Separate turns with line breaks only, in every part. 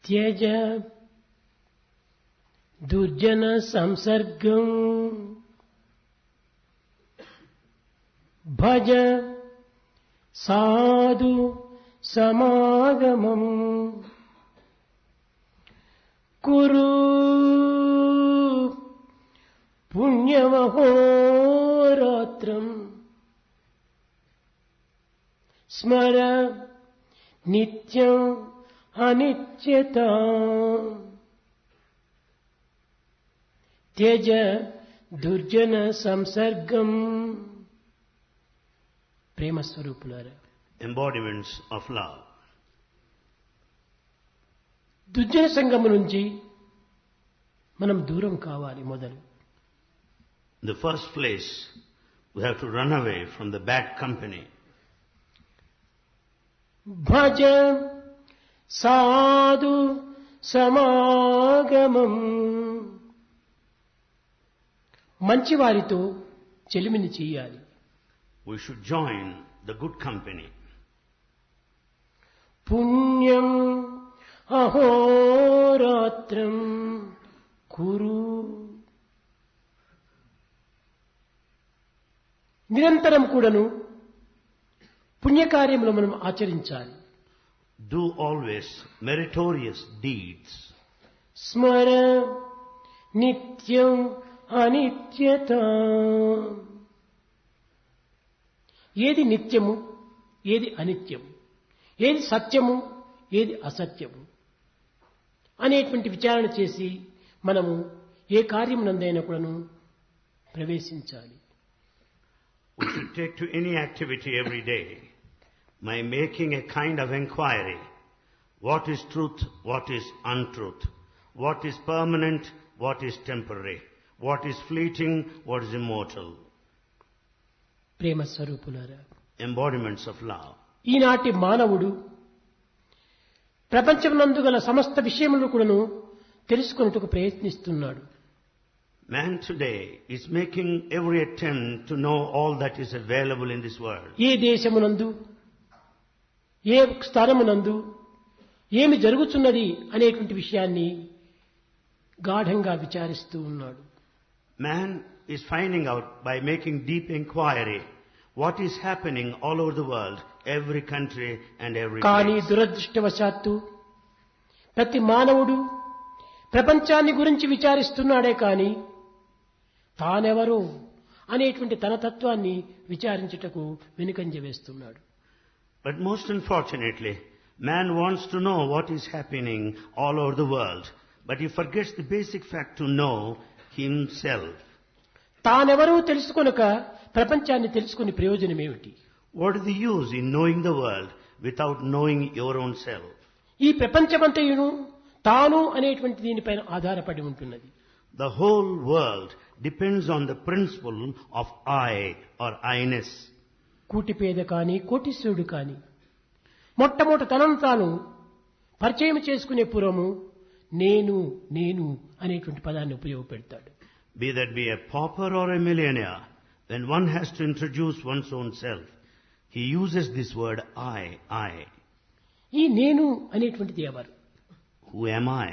త్యజ దుర్జన సంసర్గం భజ సాధు సమాగమం కురు పుణ్యమహోరాత్రం స్మర నిత్యం అనిత్యతాం త్యజ దుర్జన సంసర్గం. ప్రేమస్వరూపులారా,
embodiments of love.
దుర్జన సంగము నుంచి మనం దూరం కావాలి. మొదలు
In the first place, we have to run away from the bad company.
భజ సాధు సమాగమం. మంచివారితో చెలిమిని చేయాలి.
We should join the good company.
పుణ్యం అహోరాత్రం కురు. నిరంతరం కూడాను పుణ్యకార్యములు మనం ఆచరించాలి.
Do always meritorious deeds.
స్మర నిత్యం అనిత్యత. ఏది నిత్యము, ఏది అనిత్యము, ఏది సత్యము, ఏది అసత్యము అనేటువంటి విచారణ చేసి మనము ఏ కార్యమునందైనా కూడాను ప్రవేశించాలి.
We should take to any activity every day by making a kind of inquiry. What is truth? What is untruth? What is permanent? What is temporary? What is fleeting? What is immortal?
ప్రేమ స్వరూపులారా,
Embodiments of love.
ఈనాటి మానవుడు ప్రపంచమునందు గల సమస్త విషయములను కూడాను తెలుసుకొనుటకు ప్రయత్నిస్తున్నాడు.
Man today is making every attempt to know all that is available in this world.
ఏ దేశమునందు, ఏ స్థానమునందు ఏమి జరుగుతున్నది అనేటువంటి విషయాన్ని గాఢంగా విచారిస్తూ ఉన్నాడు.
Man is finding out by making deep inquiry what is happening all over the world, every country and every
కానీ
place.
దురదృష్టవశాత్తు ప్రతి మానవుడు ప్రపంచాన్ని గురించి విచారిస్తున్నాడే కానీ తానెవరో అనేటువంటి తన తత్వాన్ని విచారించుటకు వెనుకంజ వేస్తున్నాడు.
But most unfortunately, man wants to know what is happening all over the world, but he forgets the basic fact to know himself.
తానెవరో తెలుసుకొనక ప్రపంచాన్ని తెలుసుకునే ప్రయోజనం ఏమిటి?
What is the use in knowing the world without knowing your own self?
ఈ ప్రపంచమంతయును తాను అనేటువంటి దీనిపైన ఆధారపడి ఉంటున్నది.
The whole world depends on the principle of I or I-ness.
కూటిపేద కాని కోటీశ్వరుడు కాని మొట్టమొదట తనను తాను పరిచయం చేసుకునే పూర్వము నేను నేను అనేటువంటి పదాన్ని ఉపయోగపెడతాడు.
Be that be a pauper or a millionaire, when one has to introduce one's own self, he uses this word I.
ఈ నేను అనేటువంటిది ఎవరు?
Who am I?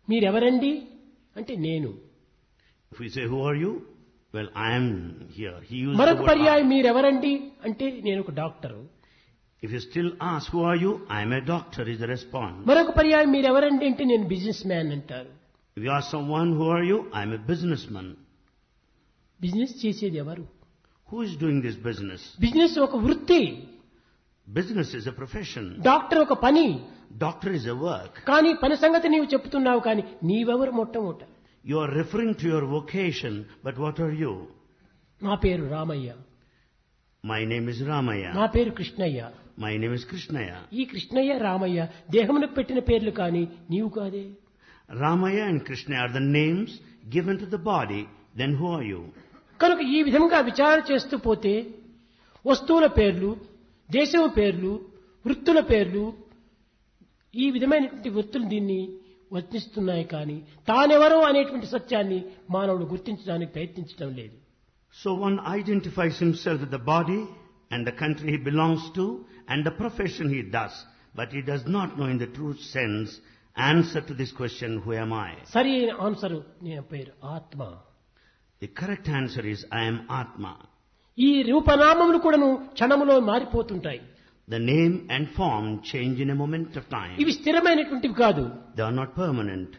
మీరెవరండి అంటే నేను.
If we say, who are you? Well, I am here. He uses the
మరొక
word
పర్యాయం
I.
మీరెవరండి అంటే నేను ఒక doctor.
If you still ask, who are you? I am a doctor is the response.
మరొక పర్యాయం మీరెవరండి అంటే నేను బిజినెస్ మ్యాన్ అంటారు.
If you ask someone, who are you? I am a businessman.
Business చేసేది ఎవరు?
Who is doing this business?
Business ఒక వృత్తి,
Business is a profession.
Doctor ఒక పని.
Doctor is a work.
కానీ పని సంగతి నీవు చెప్తున్నావు, కానీ నీవెవరు? మొట్టమొదట
You are referring to your vocation, but what are you?
నా పేరు Ramayya,
My name is Ramaya.
నా పేరు Krishnaiah.
My name is Krishnaya.
ఈ కృష్ణయ్య రామయ్య దేహమునకు పెట్టిన పేర్లు కానీ నీవు కాదే.
Ramaya and Krishna are the names given to the body. Then who are you?
కనుక ఈ విధంగా విచారణ చేస్తూ పోతే వస్తువుల పేర్లు, దేశము పేర్లు, వృత్తుల పేర్లు, ఈ విధమైనటువంటి వృత్తులు దీన్ని వర్తిస్తున్నాయి. కానీ తానెవరో అనేటువంటి సత్యాన్ని మానవుడు గుర్తించడానికి ప్రయత్నించడం లేదు.
So one identifies himself with the body and the country he belongs to and the profession he does, but he does not know in the true sense answer to this question, who am I?
సరి అయిన answer నేను పేరు ఆత్మ.
The correct answer is, I am Atma.
ఈ రూపనామములు కూడాను క్షణములో మారిపోతుంటాయి.
The name and form change in a moment of time.
ఇవి స్థిరమైనటువంటివి కాదు.
They are not permanent.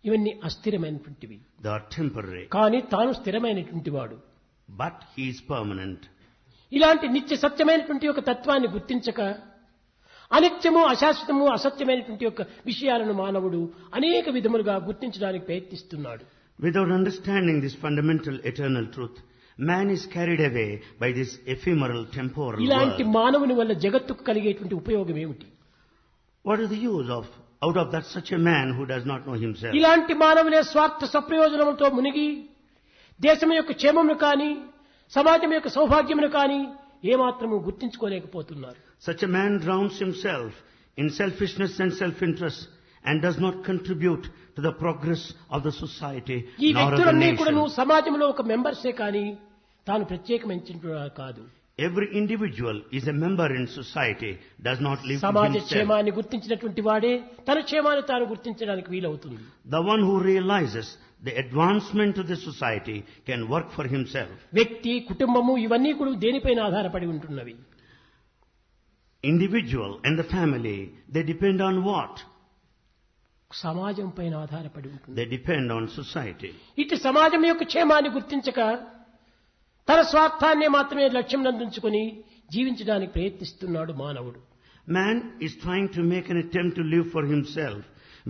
ఇవన్నీ అస్థిరమైనటువంటివి.
They are temporary.
కానీ తాను స్థిరమైనటువంటి వాడు.
But he is permanent.
ఇలాంటి నిత్య సత్యమైనటువంటి ఒక తత్వాన్ని గుర్తించక అనిత్యము, అశాశ్వతము, అసత్యమైనటువంటి యొక్క విషయాలను మానవుడు అనేక విధములుగా గుర్తించడానికి ప్రయత్నిస్తున్నాడు.
Without understanding this fundamental eternal truth, man is carried away by this ephemeral temporal
ఇలాంటి
world.
మానవుని వల్ల జగత్తుకు కలిగేటువంటి ఉపయోగం ఏమిటి?
What is the use of out of that such a man who does not know himself?
ఇలాంటి మానవులే స్వార్థ సప్రయోజనములతో మునిగి దేశం యొక్క క్షేమమును కానీ సమాజం యొక్క సౌభాగ్యమును కానీ ఏమాత్రము గుర్తించుకోలేకపోతున్నారు.
Such a man drowns himself in selfishness and self-interest and does not contribute to the progress of the society
ఈ
nor of the
వ్యక్తులన్నీ కూడా
nation.
సమాజంలో ఒక మెంబర్సే కానీ తాను ప్రత్యేకమైన కాదు.
Every individual is a member in society, does not live to
సమాజ
himself.
క్షేమాన్ని గుర్తించినటువంటి వాడే తన క్షేమాన్ని తాను గుర్తించడానికి వీలవుతుంది.
The one who realizes the advancement of the society can work for himself.
వ్యక్తి, కుటుంబము ఇవన్నీ కూడా దేనిపైన ఆధారపడి ఉంటున్నవి?
Individual and the family, they depend on what?
సమాజం పైన ఆధారపడి ఉంటుంది.
They depend on society.
ఇటు సమాజం యొక్క క్షేమాన్ని గుర్తించక తన స్వార్థాన్నే మాత్రమే లక్ష్యం నందించుకొని జీవించడానికి ప్రయత్నిస్తున్నాడు మానవుడు.
Man is trying to make an attempt to live for himself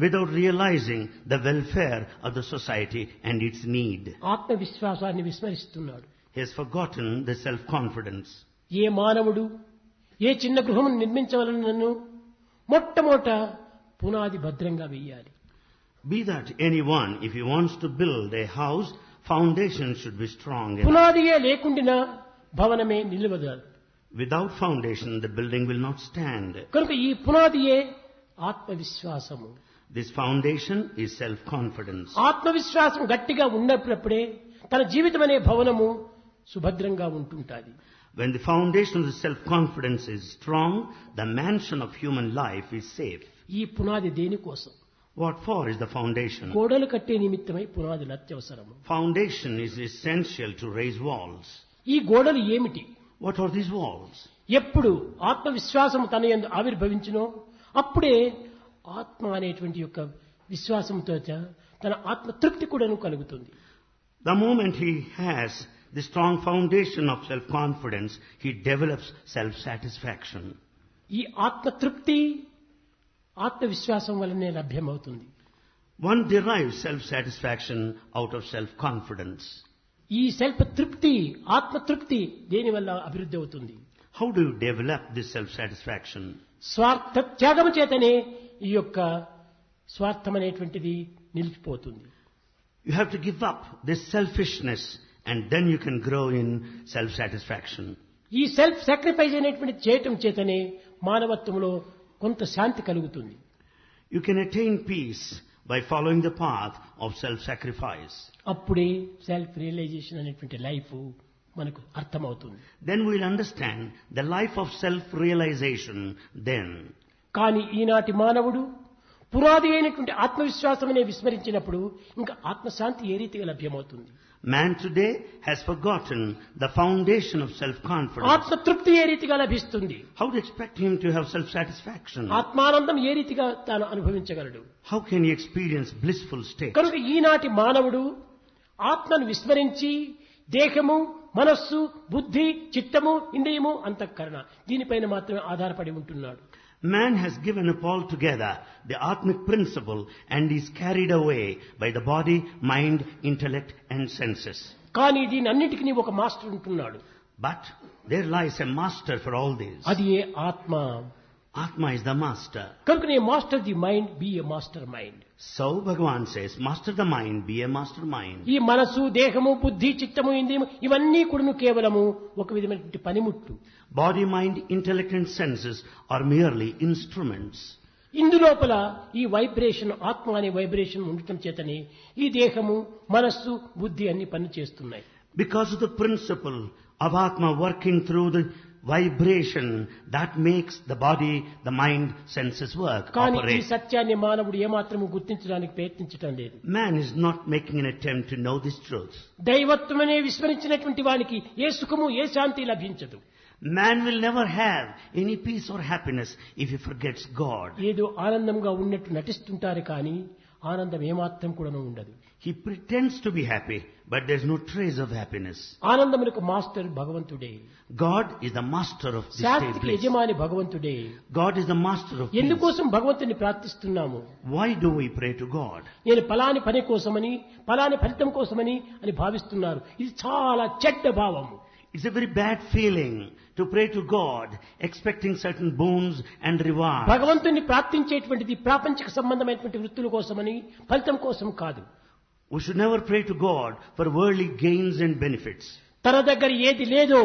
without realizing the welfare of the society and its need.
ఆత్మవిశ్వాసాన్ని విస్మరిస్తున్నాడు.
He has forgotten the self-confidence.
ఏ మానవుడు ఏ చిన్న గృహమును నిర్మించవలనను మొట్టమొదట పునాది భద్రంగా వేయాలి.
Be that anyone, if he wants to build a house, foundation should be strong enough.
పునాదియే లేకుండా భవనమే నిలవదు.
Without foundation, the building will not stand.
కనుక ఈ పునాదియే ఆత్మవిశ్వాసము.
This foundation is self-confidence.
ఆత్మవిశ్వాసం గట్టిగా ఉన్నప్పుడే తన జీవితం అనే భవనము సుభద్రంగా ఉంటుంటాది.
When the foundation of the self-confidence is strong, the mansion of human life is safe.
ఈ పునాది దేనికోసం?
What for is the foundation?
గోడలు కట్టే నిమిత్తమై పునాదులు అత్యవసరము.
Foundation is essential to raise walls.
ఈ గోడలు ఏమిటి?
What are these walls?
ఎప్పుడు ఆత్మవిశ్వాసం తన యందు ఆవిర్భవించునో అప్పుడే ఆత్మ అనేటువంటి యొక్క విశ్వాసంతో తన ఆత్మ తృప్తి కూడాను కలుగుతుంది.
The moment he has the strong foundation of self-confidence, he develops self-satisfaction.
ఈ ఆత్మ తృప్తి ఆత్మవిశ్వాసం వల్లనే లభ్యమవుతుంది.
One derives self-satisfaction out of self-confidence.
ఈ సెల్ఫ్ తృప్తి, ఆత్మతృప్తి దేని వల్ల అభివృద్ధి అవుతుంది?
How do you develop this self-satisfaction?
స్వార్థ త్యాగం చేతనే ఈ యొక్క స్వార్థం అనేటువంటిది నిలిచిపోతుంది.
You have to give up this selfishness and then you can grow in self-satisfaction.
ఈ సెల్ఫ్ సాక్రిఫైస్ అనేటువంటి చేయటం చేతనే మానవత్వంలో కొంత శాంతి కలుగుతుంది.
You can attain peace by following the path of self-sacrifice.
అప్పుడే సెల్ఫ్ రియలైజేషన్ అనేటువంటి లైఫ్ మనకు అర్థమవుతుంది.
Then we'll understand the life of self-realization then.
కానీ ఈనాటి మానవుడు పునాది అయినటువంటి ఆత్మవిశ్వాసమనే విస్మరించినప్పుడు ఇంకా ఆత్మశాంతి ఏ రీతిగా లభ్యమవుతుంది?
Man today has forgotten the foundation of self-confidence.
ఆత్మతృప్తి ఏ రీతిగా లభిస్తుంది?
How to expect him to have self-satisfaction?
ఆత్మానందం ఏ రీతిగా తాను అనుభవించగలడు?
How can he experience blissful state?
కనుక ఈనాటి మానవుడు ఆత్మను విస్మరించి దేహము, మనస్సు, బుద్ధి, చిత్తము, ఇంద్రియము, అంతఃకరణ దీనిపైన మాత్రమే ఆధారపడి ఉంటున్నాడు.
Man has given up altogether the Atmic principle and is carried away by the body, mind, intellect and senses.
కానీ దీని అన్నిటికీ ఒక మాస్టర్ ఉంటున్నాడు.
But there lies a master for all this.
అది ఏ ఆత్మ.
Atma is the master.
కనుక నే master the mind, be a master mind.
So Bhagavan says, master the mind, be a master mind.
ఈ మనసు, దేహము, బుద్ధి, చిత్తము, ఇంద్రియము ఇవన్నీ కూడా కేవలము ఒక విధమైనటువంటి పనిముట్లు.
Body, mind, intellect and senses are merely instruments.
ఇందులోపల ఈ వైబ్రేషన్, ఆత్మ అనే వైబ్రేషన్ ఉండటం చేతనే ఈ దేహము, మనస్సు, బుద్ధి అన్ని పని చేస్తున్నాయి.
Because of the principle of Atma working through the vibration that makes the body, the mind, senses work,
కానీ ఈ
operate.
సత్యాన్ని మానవుడు ఏమాత్రము గుర్తించడానికి ప్రయత్నించడం లేదు.
Man is not making an attempt to know this truth.
దైవత్వమనే విస్మరించినటువంటి వానికి ఏ సుఖము ఏ శాంతి లభించదు.
Man will never have any peace or happiness if he forgets God.
ఏదో ఆనందంగా ఉన్నట్టు నటిస్తుంటారు కానీ ఆనందం ఏమాత్రం కూడా ఉండదు.
He pretends to be happy, but there's no trace of happiness.
ఆనందములకు మాస్టర్ భగవంతుడే.
God is the master of this
శాంతికి
bliss.
యజమాని భగవంతుడే.
God is the master of peace.
ఎందుకోసం భగవంతుని ప్రార్థిస్తున్నాము?
Why do we pray to God?
నేను పలాని పని కోసమని పలాని ఫలితం కోసమని అని భావిస్తున్నారు. ఇది చాలా చెడ్డ భావము.
It's a very bad feeling to pray to God, expecting certain boons and rewards.
భగవంతుని ప్రార్థించేటువంటిది ప్రాపంచిక సంబంధమైనటువంటి వృత్తుల కోసమని ఫలితం కోసం కాదు.
We should never pray to God for worldly gains and benefits.
తన దగ్గర ఏది లేదో,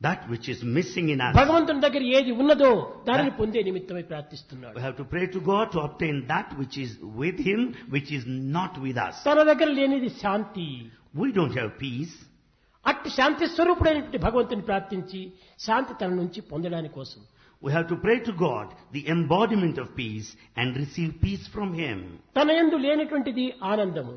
That which is missing in us.
భగవంతుని దగ్గర ఏది ఉన్నదో దానిని పొందే నిమిత్తమై ప్రార్థిస్తున్నాడు.
We have to pray to God to obtain that which is with Him, which is not with us.
తన దగ్గర లేనిది శాంతి.
We don't have peace.
అట్టి శాంతి స్వరూపుడైనటువంటి భగవంతుని ప్రార్థించి శాంతి తన నుంచి పొందడానికి కోసం
We have to pray to God, the embodiment of peace, and receive peace from Him.
తన యందు లేనటువంటిది ఆనందము.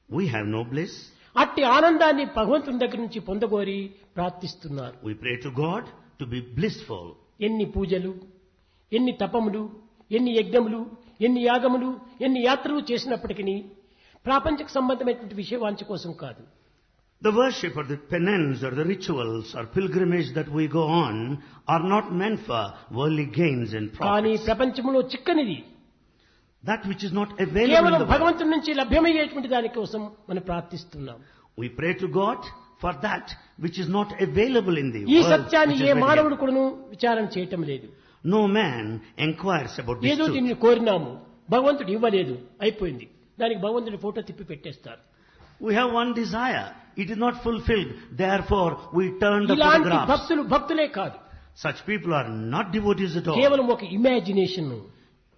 We have no bliss.
అట్టి ఆనందాన్ని భగవంతుని దగ్గర నుంచి పొందగోరి ప్రార్థిస్తున్నారు.
We pray to God to be blissful.
ఎన్ని పూజలు, ఎన్ని తపములు, ఎన్ని యజ్ఞములు, ఎన్ని యాగములు, ఎన్ని యాత్రలు చేసినప్పటికీ ప్రాపంచిక సంబంధమైనటువంటి విషయవాంఛ కోసం కాదు.
The worship or the penance or the rituals or pilgrimage that we go on are not meant for worldly gains and
కానీ
profits.
ప్రపంచంలో చిక్కనిది
That which is not available in
కేవలం
the world.
భగవంతుని నుంచి లభ్యమయ్యేటువంటి దానికోసం మనం ప్రార్థిస్తున్నాం.
We pray to God for that which is not available in the
ఈ
world.
సత్యాన్ని
which
ఏ
is very
మానవుడు కూడాను విచారం చేయటం లేదు.
No man inquires about this
ఏదో
truth.
దీన్ని కోరినాము, భగవంతుడు ఇవ్వలేదు, అయిపోయింది. దానికి భగవంతుడి ఫోటో తిప్పి పెట్టేస్తారు.
We have one desire. It is not fulfilled. Therefore, we turn the
ఇలాంటి
photographs.
భక్తులు భక్తులే కాదు,
Such people are not devotees at all.
కేవలం ఒక ఇమాజినేషన్.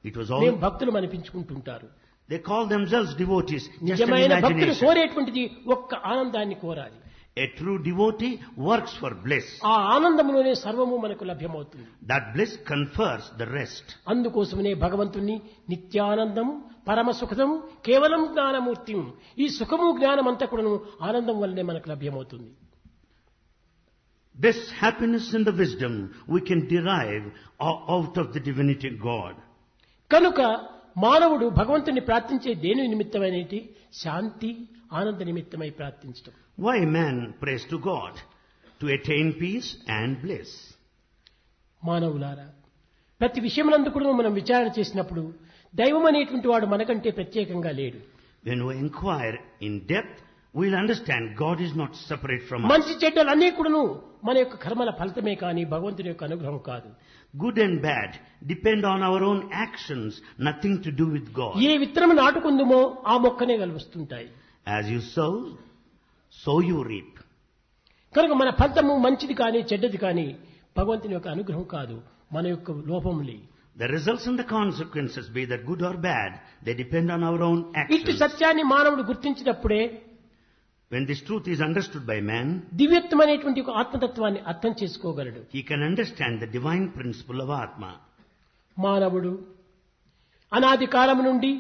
It was
మేము
all.
భక్తులు అనిపించుకుంటుంటారు.
They call themselves devotees. Just an
నిజమైన భక్తులు
imagination.
కోరేటువంటిది ఒక్క ఆనందాన్ని కోరాలి.
A true devotee works for bliss.
ఆ ఆనందంలోనే సర్వము మనకు లభ్యమవుతుంది.
That bliss confers the rest.
అందుకోసమనే భగవంతుణ్ణి నిత్యానందం, పరమ సుఖం, కేవలం జ్ఞానమూర్తి, ఈ సుఖము జ్ఞానం అంతా కూడాను ఆనందం వల్లనే మనకు లభ్యమవుతుంది.
This happiness and the wisdom we can derive out of the divinity God.
కనుక మానవుడు భగవంతుని ప్రార్థించే దేని నిమిత్తమైనటి శాంతి, ఆనంద నిమిత్తమై ప్రార్థించడం.
Why man prays to God? To attain peace and bliss.
మానవులారా, ప్రతి విషయమునందు కూడా మనం విచారణ చేసినప్పుడు దైవం అనేటువంటి వాడు మనకంటే ప్రత్యేకంగా లేడు.
When we inquire in depth, we'll understand God is not separate from us.
మంచి చెడ్డలన్నీ కూడాను మన యొక్క కర్మల ఫలితమే కానీ భగవంతుని యొక్క అనుగ్రహం కాదు.
Good and bad depend on our own actions, nothing to do with God.
ఏ విత్తనం నాటుకుందుమో ఆ మొక్కనే కలుస్తుంటాయి.
As you sow, so you reap.
కనుక మన ఫలితము మంచిది కానీ చెడ్డది కానీ భగవంతుని యొక్క అనుగ్రహం కాదు, మన యొక్క లోపములే.
The results and the consequences, be that good or bad, they depend on our own
ఇట్టి
actions.
సత్యాన్ని మానవుడు గుర్తించినప్పుడే
When this truth is understood by man,
దివ్యత్వమైనటువంటి ఒక ఆత్మతత్వాన్ని అర్థం చేసుకోగలడు.
he can understand the divine principle of Atma.
మానవుడు అనాది కాలం నుండి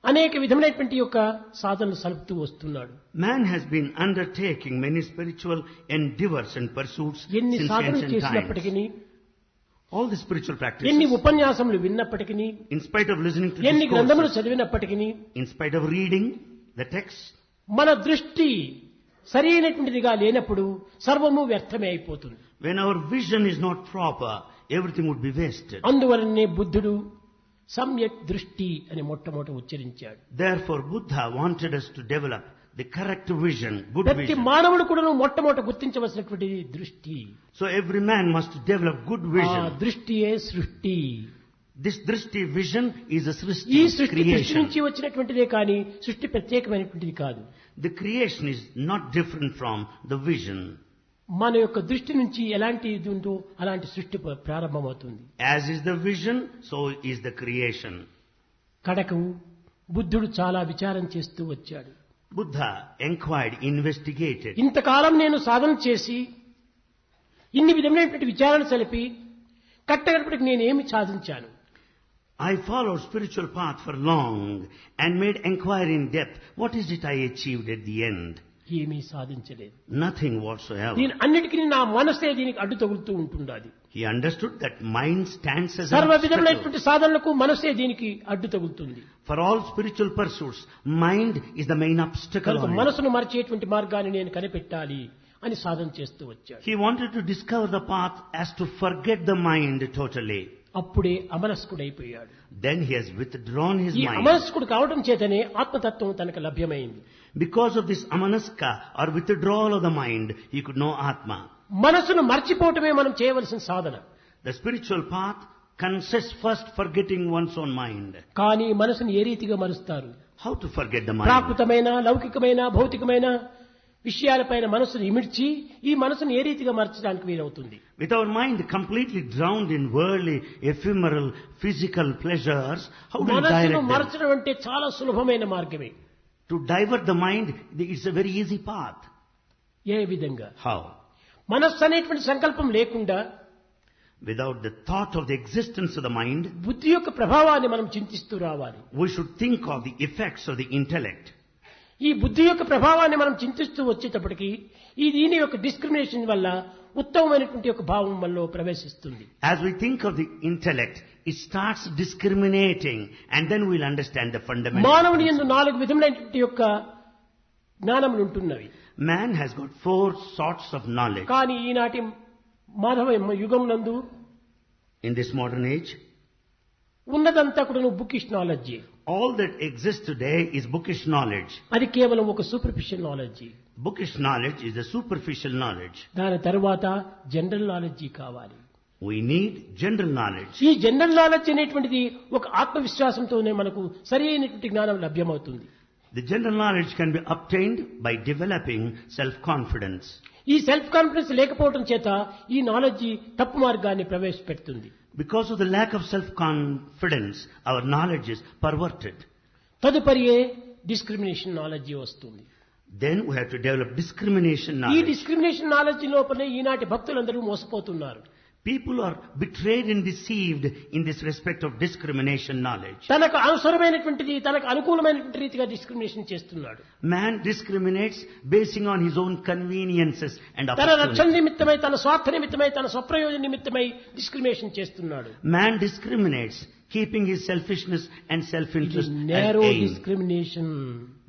అనేక విధమైనటువంటి యొక్క సాధనలు సలుపుతూ వస్తున్నాడు.
Man has been undertaking many spiritual endeavors and pursuits
ఎన్ని
since
సాధనలు
ancient times.
చేసినప్పటికీ,
All the spiritual
ఎన్ని
practices,
ఉపన్యాసములు విన్నప్పటికీ,
in spite of listening to
ఎన్ని గ్రంథములు
discourses,
చదివినప్పటికీ
in spite of reading the text,
మన దృష్టి సరి అయినటువంటిదిగా లేనప్పుడు సర్వము వ్యర్థమే అయిపోతుంది.
when our vision is not proper, everything would be wasted.
అందువలనే బుద్ధుడు సమ్యక్ దృష్టి అని మొట్టమొదట ఉచ్చరించాడు.
Therefore, Buddha wanted us to develop the correct vision, good
ప్రతి
vision.
మానవుడు కూడా మొట్టమొదట గుర్తించవలసినటువంటి దృష్టి.
So every man must develop good
ఆ
vision.
దృష్టియే సృష్టి.
This drishti vision is a
ఈ
srishti,
సృష్టి దృష్టి
creation.
నుంచి వచ్చినటువంటిదే కానీ సృష్టి ప్రత్యేకమైనటువంటిది కాదు.
The creation is not different from the vision.
మన యొక్క దృష్టి నుంచి ఎలాంటి ఇది ఉందో అలాంటి సృష్టి ప్రారంభమవుతుంది.
As is the vision, so is the creation.
కడకు బుద్ధుడు చాలా విచారం చేస్తూ వచ్చాడు.
Buddha inquired, investigated.
ఇంతకాలం నేను సాధన చేసి ఇన్ని విధమైనటువంటి విచారణ సలిపి కట్టగడపటికి నేనేమి సాధించాను?
I followed spiritual path for long and made inquiry in depth. What is it I achieved at the end?
ఏమీ సాధించలేదు.
Nothing whatsoever.
దీని అన్నిటికీ నా మనసే దీనికి అడ్డు తగులుతూ ఉంటుండాలి.
He understood that mind stands as an
సర్వ
obstacle.
విధములైనటువంటి సాధనలకు మనసే దీనికి అడ్డు తగులుతుంది.
For all spiritual pursuits, mind is the main obstacle
కనుక
on it.
మనసును మరిచేటువంటి మార్గాన్ని నేను కనిపెట్టాలి అని సాధన చేస్తూ వచ్చాడు.
He wanted to discover the path as to forget the mind totally.
అప్పుడే అమనస్కుడైపోయాడు.
Then he has withdrawn his
ఈ
mind.
అమనస్కుడు కావడం చేతనే ఆత్మతత్వం తనకు లభ్యమైంది.
Because of this amanaska or withdrawal of the mind, he could know Atma.
మనసును మర్చిపోవటమే మనం చేయవలసిన సాధన.
The spiritual path consists first forgetting one's own mind.
కానీ మనసును ఏ రీతిగా మరుస్తారు?
How to forget the mind?
ప్రాకృతమైన, లౌకికమైన, భౌతికమైన విషయాలపైన మనసును ఇమిడ్చి ఈ మనసును ఏ రీతిగా మర్చడానికి వీలవుతుంది?
With our mind completely drowned in worldly, ephemeral, physical pleasures, how do we
మనసును
direct them?
మరచడం అంటే చాలా సులభమైన మార్గమే.
To divert the mind, it's a very easy path.
ఏ విధంగా?
How?
మనస్సు అనేటువంటి సంకల్పం లేకుండా
Without the thought of the existence of the mind,
బుద్ధి యొక్క ప్రభావాన్ని మనం చింతిస్తూ రావాలి.
we should think of the effects of the intellect.
ఈ బుద్ధి యొక్క ప్రభావాన్ని మనం చింతిస్తూ వచ్చేటప్పటికి ఈ దీని యొక్క డిస్క్రిమినేషన్ వల్ల ఉత్తమమైనటువంటి ఒక భావం మనలో ప్రవేశిస్తుంది.
As we think of the intellect, it starts discriminating, and then we'll understand the fundamental.
మానవుని యందు 4 విధములైనటువంటి యొక్క జ్ఞానములు ఉంటున్నవి.
Man has got 4 sorts of knowledge.
కానీ ఈనాటి మానవ యుగం నందు
In this modern age,
ఉన్నదంతా కూడా bookish knowledge.
all that exists today is bookish knowledge.
అది కేవలం ఒక superficial knowledge.
Bookish knowledge is a superficial knowledge.
దాని తరువాత జనరల్ నాలెడ్జి కావాలి.
We need general knowledge.
ఈ జనరల్ నాలెడ్జ్ అనేటువంటిది ఒక ఆత్మవిశ్వాసంతోనే మనకు సరి అయినటువంటి జ్ఞానం లభ్యమవుతుంది.
The general knowledge can be obtained by developing self-confidence.
ఈ సెల్ఫ్ కాన్ఫిడెన్స్ లేకపోవడం చేత ఈ నాలెడ్జి తప్పు మార్గాన్ని ప్రవేశపెడుతుంది.
Because of the lack of self-confidence, our knowledge is perverted.
తదుపరియే డిస్క్రిమినేషన్ నాలెడ్జి వస్తుంది.
Then we have to develop discrimination
ఈ
knowledge.
డిస్క్రిమినేషన్ నాలెడ్జి లోపలనే ఈనాటి భక్తులందరూ మోసపోతున్నారు.
People are betrayed and deceived in this respect of discrimination knowledge.
తనకు అవసరమైనటువంటిది తనకు అనుకూలమైనటువంటి రీతిగా డిస్క్రిమినేషన్ చేస్తున్నాడు.
Man discriminates basing on his own conveniences and
తన రక్షణ
opportunities.
నిమిత్తమై, తన స్వార్థ నిమిత్తమై, తన స్వప్రయోజన నిమిత్తమై డిస్క్రిమినేషన్ చేస్తున్నాడు.
Man discriminates, keeping his selfishness and self-interest as
narrow
aim.
Discrimination.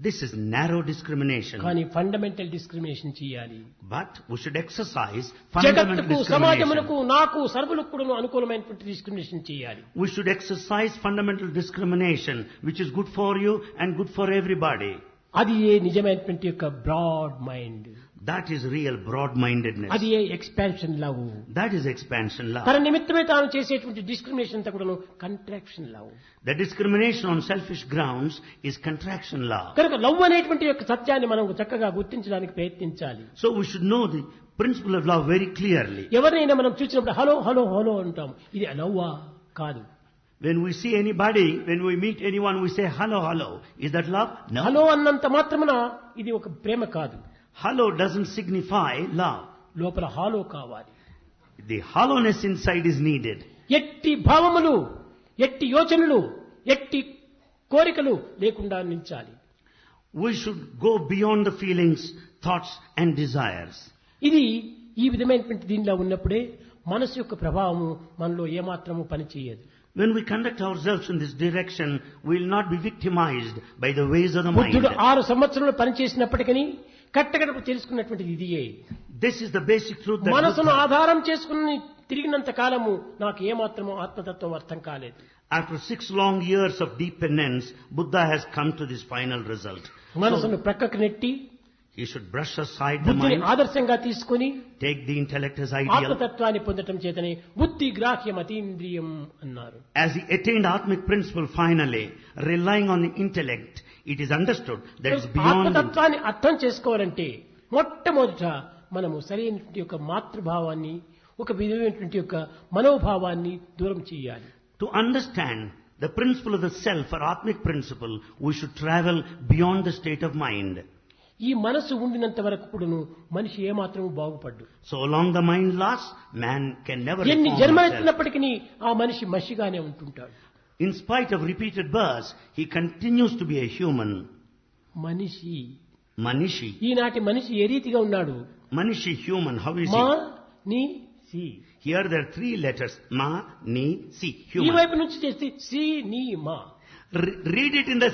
This is narrow discrimination.
కానీ ఫండమెంటల్ డిస్క్రిమినేషన్ చేయాలి.
But we should exercise fundamental
జగత్తుకు,
discrimination.
సమాజమునకు, నాకు, సర్వులకు కూడా అనుకూలమైనటువంటి డిస్క్రిమినేషన్ చేయాలి.
We should exercise fundamental discrimination, which is good for you and good for everybody.
అది ఏ నిజమైనటువంటి యొక్క broad mind.
That is real broad-mindedness.
అది ఏ expansion love.
That is expansion love.
తన నిమిత్తమే తాను చేసేటువంటి డిస్క్రిమినేషన్ అంతా కూడా contraction love.
The discrimination on selfish grounds is contraction love.
కనుక లవ్ అనేటువంటి యొక్క సత్యాన్ని మనం చక్కగా గుర్తించడానికి ప్రయత్నించాలి.
So we should know the principle of love very clearly.
ఎవరినైనా మనం చూసినప్పుడు హలో హలో హలో అంటాం. ఇది లవ్వా? కాదు.
When we see anybody, when we meet anyone, we say hello, hello. Is that love? No.
Hello అన్నంత మాత్రమున ఇది ఒక ప్రేమ కాదు.
Hello doesn't signify love.
లోపల హాలో కావాలి.
The hollowness inside is needed.
ఎట్టి భావములు, ఎట్టి యోచనలు, ఎట్టి కోరికలు లేకుండా నిలిచాలి.
We should go beyond the feelings, thoughts and desires.
ఇది ఈ విధమైనటువంటి దీనిలో ఉన్నప్పుడే మనసు యొక్క ప్రభావము మనలో ఏమాత్రము పనిచేయదు.
When we conduct ourselves in this direction, we will not be victimized by the ways of the mind.
బుద్ధుడు 6 సంవత్సరాలు పనిచేసినప్పటికీ కట్టగడప తెలుసుకున్నటువంటిది ఇదియే.
This is the basic truth that
మనసును
Buddha,
ఆధారం చేసుకుని తిరిగినంత కాలము నాకు ఏమాత్రము ఆత్మతత్వం అర్థం కాలేదు.
after 6 long years of deep penance, Buddha has come to this final result.
మనసును ప్రక్కకు నెట్టి
He should brush aside the
బుద్ధిని
mind,
ఆదర్శంగా తీసుకొని
take the intellect as ideal.
ఆత్మతత్వాన్ని పొందటం చేతనే బుద్ధి గ్రాహ్యం అతీంద్రియం అన్నారు.
As he attained Atmic principle finally, relying on the intellect, it is understood that it's beyond him.
ఆత్మతత్వాన్ని అర్థం చేసుకోవాలంటే మొట్టమొదట మనము సరైనటువంటి యొక్క మాతృభావాన్ని, ఒక విధమైనటువంటి యొక్క మనోభావాన్ని దూరం చేయాలి.
To understand the principle of the self or Atmic principle, we should travel beyond the state of mind.
ఈ మనసు ఉండినంత వరకు కూడాను మనిషి ఏమాత్రం బాగుపడ్డు.
So long the mind lasts, man can never
ఎన్ని
reform himself.
జన్మలెత్తినప్పటికీ ఆ మనిషి మనిషిగానే ఉంటుంటాడు.
In spite of repeated births, he continues to be a human.
మనిషి
Manishi.
ఈనాటి మనిషి ఏ రీతిగా ఉన్నాడు?
Manishi, human. How is
మా
he?
ని C.
Here there are three letters. Ma, ni, si.
ఈ
Human.
వైపు నుంచి చేస్తే సి ని మా.
Read it in the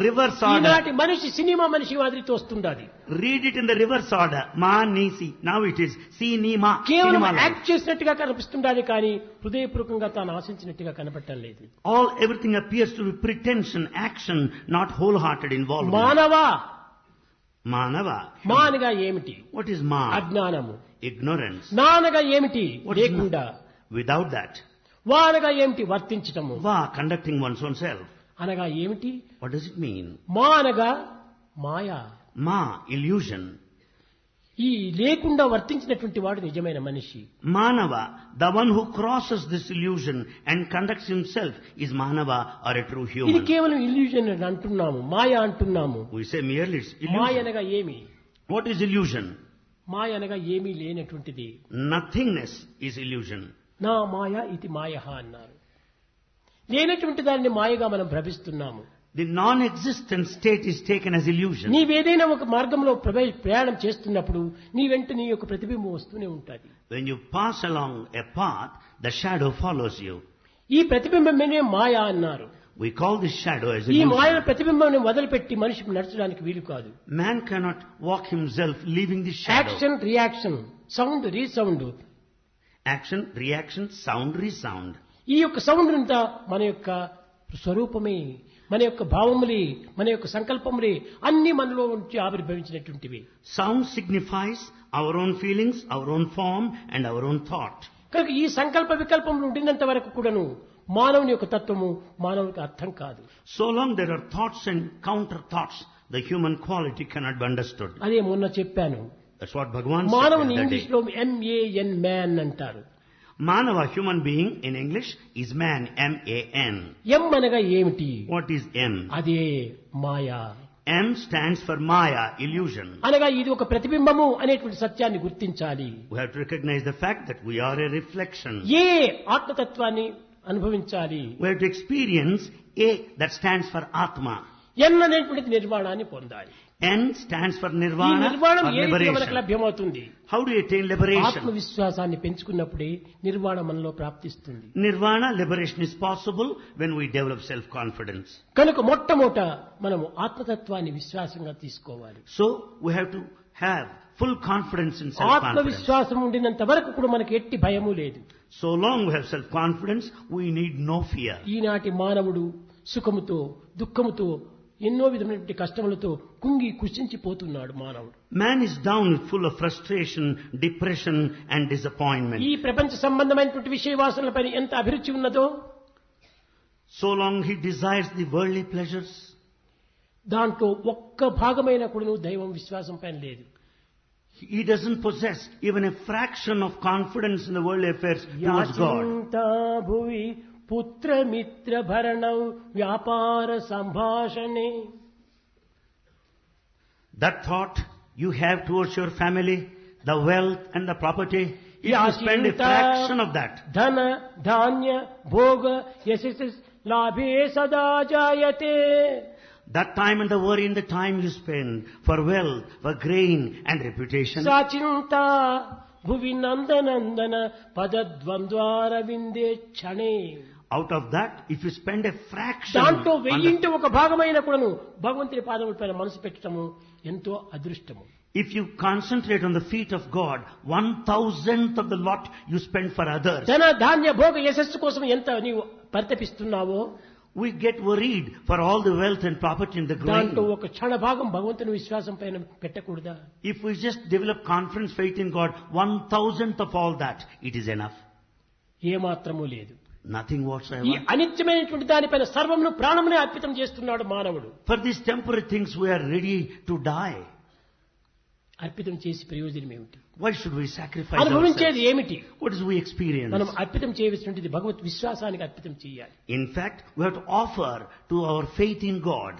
reverse order.
ఈనాటి మనిషి సినిమా మనిషి మాదిరి తోస్తుండాది.
Read it in the reverse order. Ma, ni, si. Now it is si, ni, ma.
కేవలం
Cinema life.
యాక్ట్ చేసినట్టుగా కనిపిస్తుండాలి కానీ హృదయపూర్వకంగా తాను ఆశించినట్టుగా కనపడటం లేదు.
Everything appears to be pretension, action, not wholehearted involvement.
మానవా.
Manava.
మా అనగా ఏమిటి?
What is ma?
అజ్ఞానము.
Ignorance.
నా అనగా ఏమిటి?
What is
లేకుండా.
Without that.
వా అనగా ఏమిటి? వర్తించటము.
Va, conducting one's own self.
అనగా ఏమిటి?
What does it mean?
మా అనగా మాయా.
Ma, illusion.
ఈ లేకుండా వర్తించినటువంటి వాడు నిజమైన మనిషి.
Manava, the one who crosses this illusion and conducts himself is Manava or a true
ఇది
human.
కేవలం ఇల్యూజన్ అని అంటున్నాము, మాయ అంటున్నాము.
We say merely it's
Maya
illusion.
అనగా ఏమి?
What is illusion?
మాయ అనగా ఏమీ లేనటువంటిది.
Nothingness is illusion.
నా మాయ ఇది మాయహ అన్నారు. లేనటువంటి దానిని మాయగా మనం భ్రమిస్తున్నాము.
The non-existent state is taken as illusion.
నీవేదైనా ఒక మార్గంలో ప్రయాణం చేస్తున్నప్పుడు నీ వెంట నీ యొక్క ప్రతిబింబం వస్తూనే ఉంటుంది.
When you pass along a path, the shadow follows you.
ఈ ప్రతిబింబమే మాయ అన్నారు.
We call this shadow as
ఈ మాయ
illusion.
ప్రతిబింబాన్ని వదిలిపెట్టి మనిషికి నడచడానికి వీలు కాదు.
Man cannot walk himself leaving this shadow.
Action reaction, sound resound.
Action, reaction, sound, resound.
ఈ యొక్క sound అంతా మన యొక్క స్వరూపమే, మన యొక్క భావములే, మన యొక్క సంకల్పములే అన్ని మనలో నుంచి ఆవిర్భవించినటువంటివి.
Sound signifies our own feelings, our own form and our own thought.
కనుక ఈ సంకల్ప వికల్పములు ఉండినంత వరకు కూడాను మానవుని యొక్క తత్వము మానవునికి అర్థం కాదు.
So long there are thoughts and counter thoughts, the human quality cannot be understood.
అదే మొన్న చెప్పాను.
That's what Bhagavan said.
మానవుని
that day.
ఇంగ్లీష్ లో MAN మ్యాన్ అంటారు.
Manava, human being, in English, is man, M-A-N.
ఎం అనగా ఏమిటి?
What is M?
అదే మాయా.
M stands for Maya, illusion.
అనగా ఇది ఒక ప్రతిబింబము అనేటువంటి సత్యాన్ని గుర్తించాలి.
We have to recognize the fact that we are a reflection.
ఏ ఆత్మతత్వాన్ని అనుభవించాలి.
We have to experience A, that stands for Atma.
ఎన్ అనేటువంటిది నిర్వాణాన్ని పొందాలి.
N stands for
ఈ
Nirvana
నిర్వాణం
or
ఏ రీతిగా మనకు
liberation.
లభ్యమవుతుంది?
How do you attain liberation?
ఆత్మవిశ్వాసాన్ని పెంచుకున్నప్పుడే నిర్వాణం మనలో ప్రాప్తిస్తుంది.
Nirvana, liberation is possible when we develop self-confidence.
కనుక మొట్టమొదట మనము ఆత్మతత్వాన్ని విశ్వాసంగా తీసుకోవాలి.
So, we have to have full confidence in self-confidence.
ఆత్మవిశ్వాసం ఉండినంత వరకు కూడా మనకి ఎట్టి భయము లేదు.
So long we have self-confidence, we need no fear.
ఈనాటి మానవుడు సుఖముతో దుఃఖముతో ఎన్నో విధమైనటువంటి కష్టములతో కుంగి కుషించిపోతున్నాడు మానవుడు.
Man is down, full of frustration, depression and disappointment.
ఈ ప్రపంచ సంబంధమైనటువంటి విషయ వాసనలపై ఎంత అభిరుచి ఉన్నదో,
So long he desires the worldly pleasures.
దాంట్లో ఒక్క భాగమైన కూడా దైవం విశ్వాసం పైన లేదు.
He doesn't possess even a fraction of confidence in the worldly affairs towards God.
యాచింతా భువి పుత్రమిత్ర భరణం వ్యాపార సంభాషణే.
That thought you have towards your family, the wealth and the property, if you spend a fraction of that,
ధన ధాన్య భోగ యశస్ లాభే సదా జాయతే.
that time and the worry and the time you spend for wealth, for gain and reputation,
సాచింత Bhuvi నందనందన పదద్వంద్వార విందే క్షణే.
out of that, if you spend a fraction
దాంట్లో
on the,
వెయ్యింటి ఒక భాగమైన కూడాను భగవంతుని పాదముల పైన మనసు పెట్టడము ఎంతో అదృష్టము.
if you concentrate on the feet of God, 1,000th of the lot you spend for others,
ధన ధాన్య భోగ యశస్సు కోసం ఎంత నీవు పరితపిస్తున్నావో
we get worried for all the wealth and property in the
దాంట్లో
growing.
ఒక క్షణ భాగం భగవంతుని విశ్వాసం పైన పెట్టకూడదా?
If we just develop confidence, faith in God, 1,000th of all that, it is enough.
ఏమాత్రము లేదు.
Nothing
ఈ
whatsoever.
అనిత్యమైనటువంటి దానిపైన సర్వమును ప్రాణమునే అర్పితం చేస్తున్నాడు మానవుడు.
For these temporary things we are ready to die.
అర్పితం చేసి ప్రయోజనం ఏమిటి?
Why should we sacrifice
అనుభవించేది
ourselves?
ఏమిటి?
What is we experience?
మనం అర్పితం చేయవలసినది భగవత్ విశ్వాసానికి అర్పితం చేయాలి.
In fact, we have to offer to our faith in God.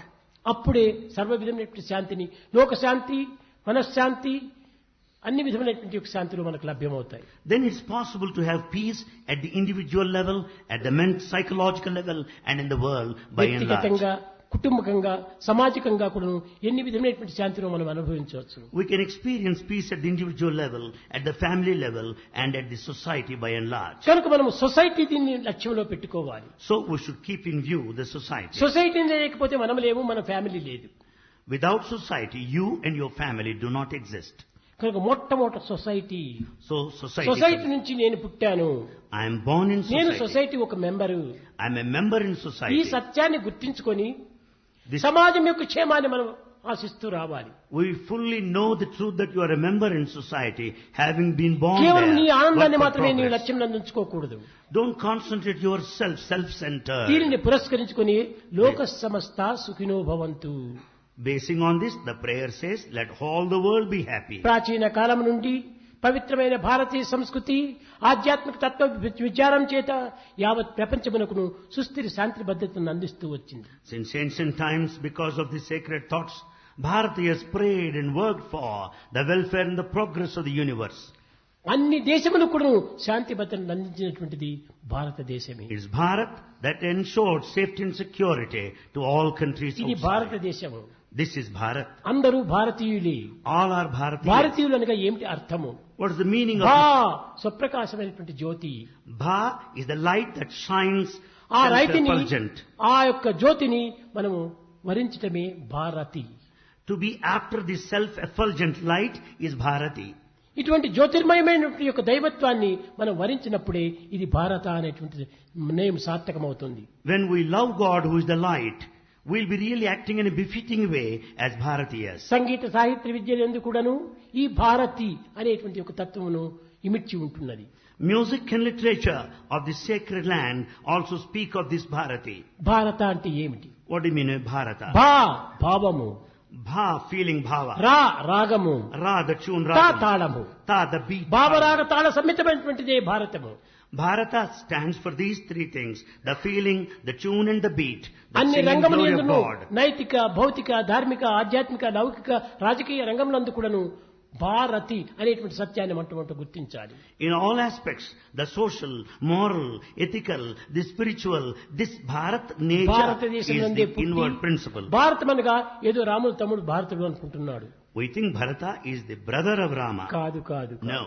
అప్పుడే సర్వ విధమైనటువంటి శాంతిని, లోకశాంతి, మనశ్శాంతి, అన్ని విధమైనటువంటి యొక్క శాంతులు మనకు లభ్యమవుతాయి.
Then it's possible to have peace at the individual level, at the psychological level, and in the world by and large.
వ్యక్తిగతంగా, కుటుంబకంగా, సామాజికంగా కూడా ఎన్ని విధమైనటువంటి శాంతిని మనం అనుభవించవచ్చు.
We can experience peace at the individual level, at the family level, and at the society by and large.
కనుక మనం సొసైటీ దీన్ని లక్ష్యంలో పెట్టుకోవాలి.
So we should keep in view the society.
Society లేకపోతే మనం లేము, మన ఫ్యామిలీ లేదు.
Without society, you and your family do not exist.
కనుక మొట్టమొదటి సొసైటీ.
So
సొసైటీ నుంచి నేను పుట్టాను,
I am born in
నేను
society.
సొసైటీ ఒక member.
I am a member in
ఈ
society.
సత్యాన్ని గుర్తించుకొని సమాజం యొక్క క్షేమాన్ని మనం ఆశిస్తూ రావాలి.
We fully know the truth that you are a member in society, having been born
కేవలం నీ
there.
ఆనందాన్ని
work for
మాత్రమే నీ
progress.
లక్ష్యం ఉంచుకోకూడదు.
Don't concentrate yourself, self-centered.
దీనిని పురస్కరించుకొని లోక సమస్త సుఖినో భవంతు.
Basing on this, the prayer says, let all the world be happy.
ప్రాచీన కాలం నుండి పవిత్రమైన భారతీయ సంస్కృతి, ఆధ్యాత్మిక తత్వ విచారం చేత యావత్ ప్రపంచమునకును సుస్థిర శాంతి భద్రతను అందిస్తూ వచ్చింది.
Since ancient times, because of the sacred thoughts, Bharati has prayed and worked for the welfare and the progress of the universe.
అన్ని దేశములకు కూడా శాంతి భద్రతను అందించినటువంటిది భారతదేశమే.
It is Bharat that ensured safety and security to all countries
ఇది
outside.
భారతదేశము.
This is Bharat.
అందరూ భారతీయులే.
All are Bharatiyas.
భారతీయులు అనగా ఏమిటి అర్థము?
What is the meaning of
భా స్వప్రకాశమైనటువంటి జ్యోతి.
Bha is the light that shines
ఆ రైతిని,
self-effulgent.
ఆ యొక్క జ్యోతిని మనము వరించటమే Bharati.
To be after the self-effulgent light is Bharati.
ఇటువంటి జ్యోతిర్మయమైనటువంటి యొక్క దైవత్వాన్ని మనం వరించినప్పుడే ఇది భారత అనేటువంటి name సార్థకమవుతుంది.
When we love God who is the light, we'll be really acting in a befitting way as Bharatiyas.
సంగీత సాహిత్య విద్యలందు కూడాను ఈ భారతి అనేటువంటి ఒక తత్వమును ఇమిడ్చి ఉంటున్నది.
Music and literature of the sacred land also speak of this Bharati.
భారత అంటే ఏమిటి?
What do you mean by Bharata?
భా భావము,
Bha, feeling bhava.
రా రాగము,
Ra, the tune
తా
ragam.
తాళము.
Ta, the beat.
భావరాగ Tala సమ్మితమైనటువంటిదే Bharatamu.
Bharata stands for these three things: the feeling, the tune and the beat. The
అన్ని
singing
రంగముల
glory of
యందును
God.
నైతిక, భౌతిక, ధార్మిక, ఆధ్యాత్మిక, లౌకిక, రాజకీయ రంగములందు కూడాను భారతి అనేటువంటి సత్యాన్ని మొట్టమొదట గుర్తించాలి.
In all aspects, the social, moral, ethical, the spiritual, this Bharat nature
భారతదేశం
is
నందే
the inward principle.
భారతం అనగా ఏదో రాముడు తమ్ముడు భారతుడు అనుకుంటున్నాడు.
We think Bharata is the brother of Rama.
కాదు కాదు.
No,